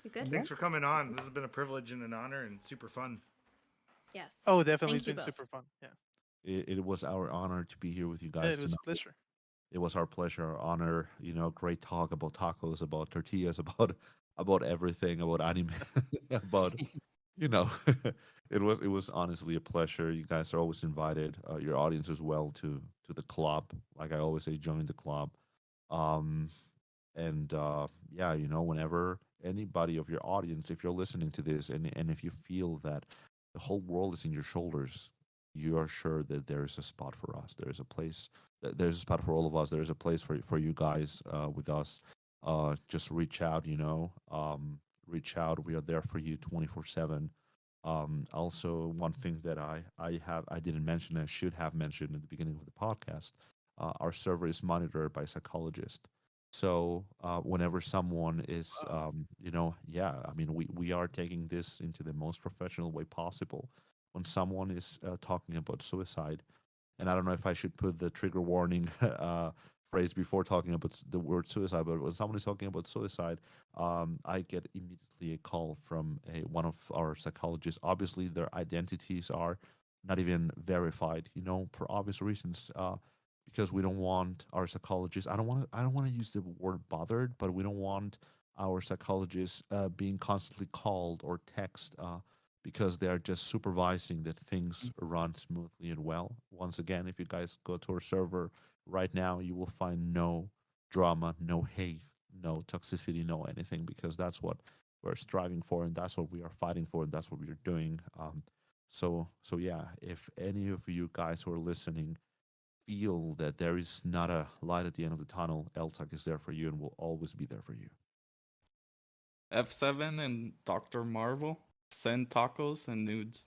You good? Thanks for coming on. This has been a privilege and an honor and super fun. Yes. Oh, definitely, Thank you it's been both. super fun. Yeah, It was our honor to be here with you yeah, guys it was a tonight. pleasure. It was our pleasure, our honor. Great talk about tacos, about tortillas, about everything, about anime, about you know. it was honestly a pleasure. You guys are always invited. Your audience as well to the club. Like I always say, join the club. Um, and yeah, whenever anybody of your audience, if you're listening to this, and if you feel that the whole world is in your shoulders, you are sure that there is a spot for us. There is a place. There's a spot for all of us. There's a place for you guys with us. Just reach out. Reach out. We are there for you 24/7. Also, one thing that I didn't mention, I should have mentioned at the beginning of the podcast, our server is monitored by a psychologist. So whenever someone is, Wow. yeah, I mean, we are taking this into the most professional way possible. When someone is talking about suicide, and I don't know if I should put the trigger warning phrase before talking about the word suicide, but when someone is talking about suicide, I get immediately a call from one of our psychologists. Obviously, their identities are not even verified, for obvious reasons. Because we don't want our psychologists. I don't want to use the word bothered, but we don't want our psychologists being constantly called or text. Because they are just supervising that things run smoothly and well. Once again, if you guys go to our server right now, you will find no drama, no hate, no toxicity, no anything, because that's what we're striving for, and that's what we are fighting for, and that's what we're doing. So yeah, if any of you guys who are listening feel that there is not a light at the end of the tunnel, LTAC is there for you and will always be there for you. F7 and Dr. Marvel send tacos and nudes.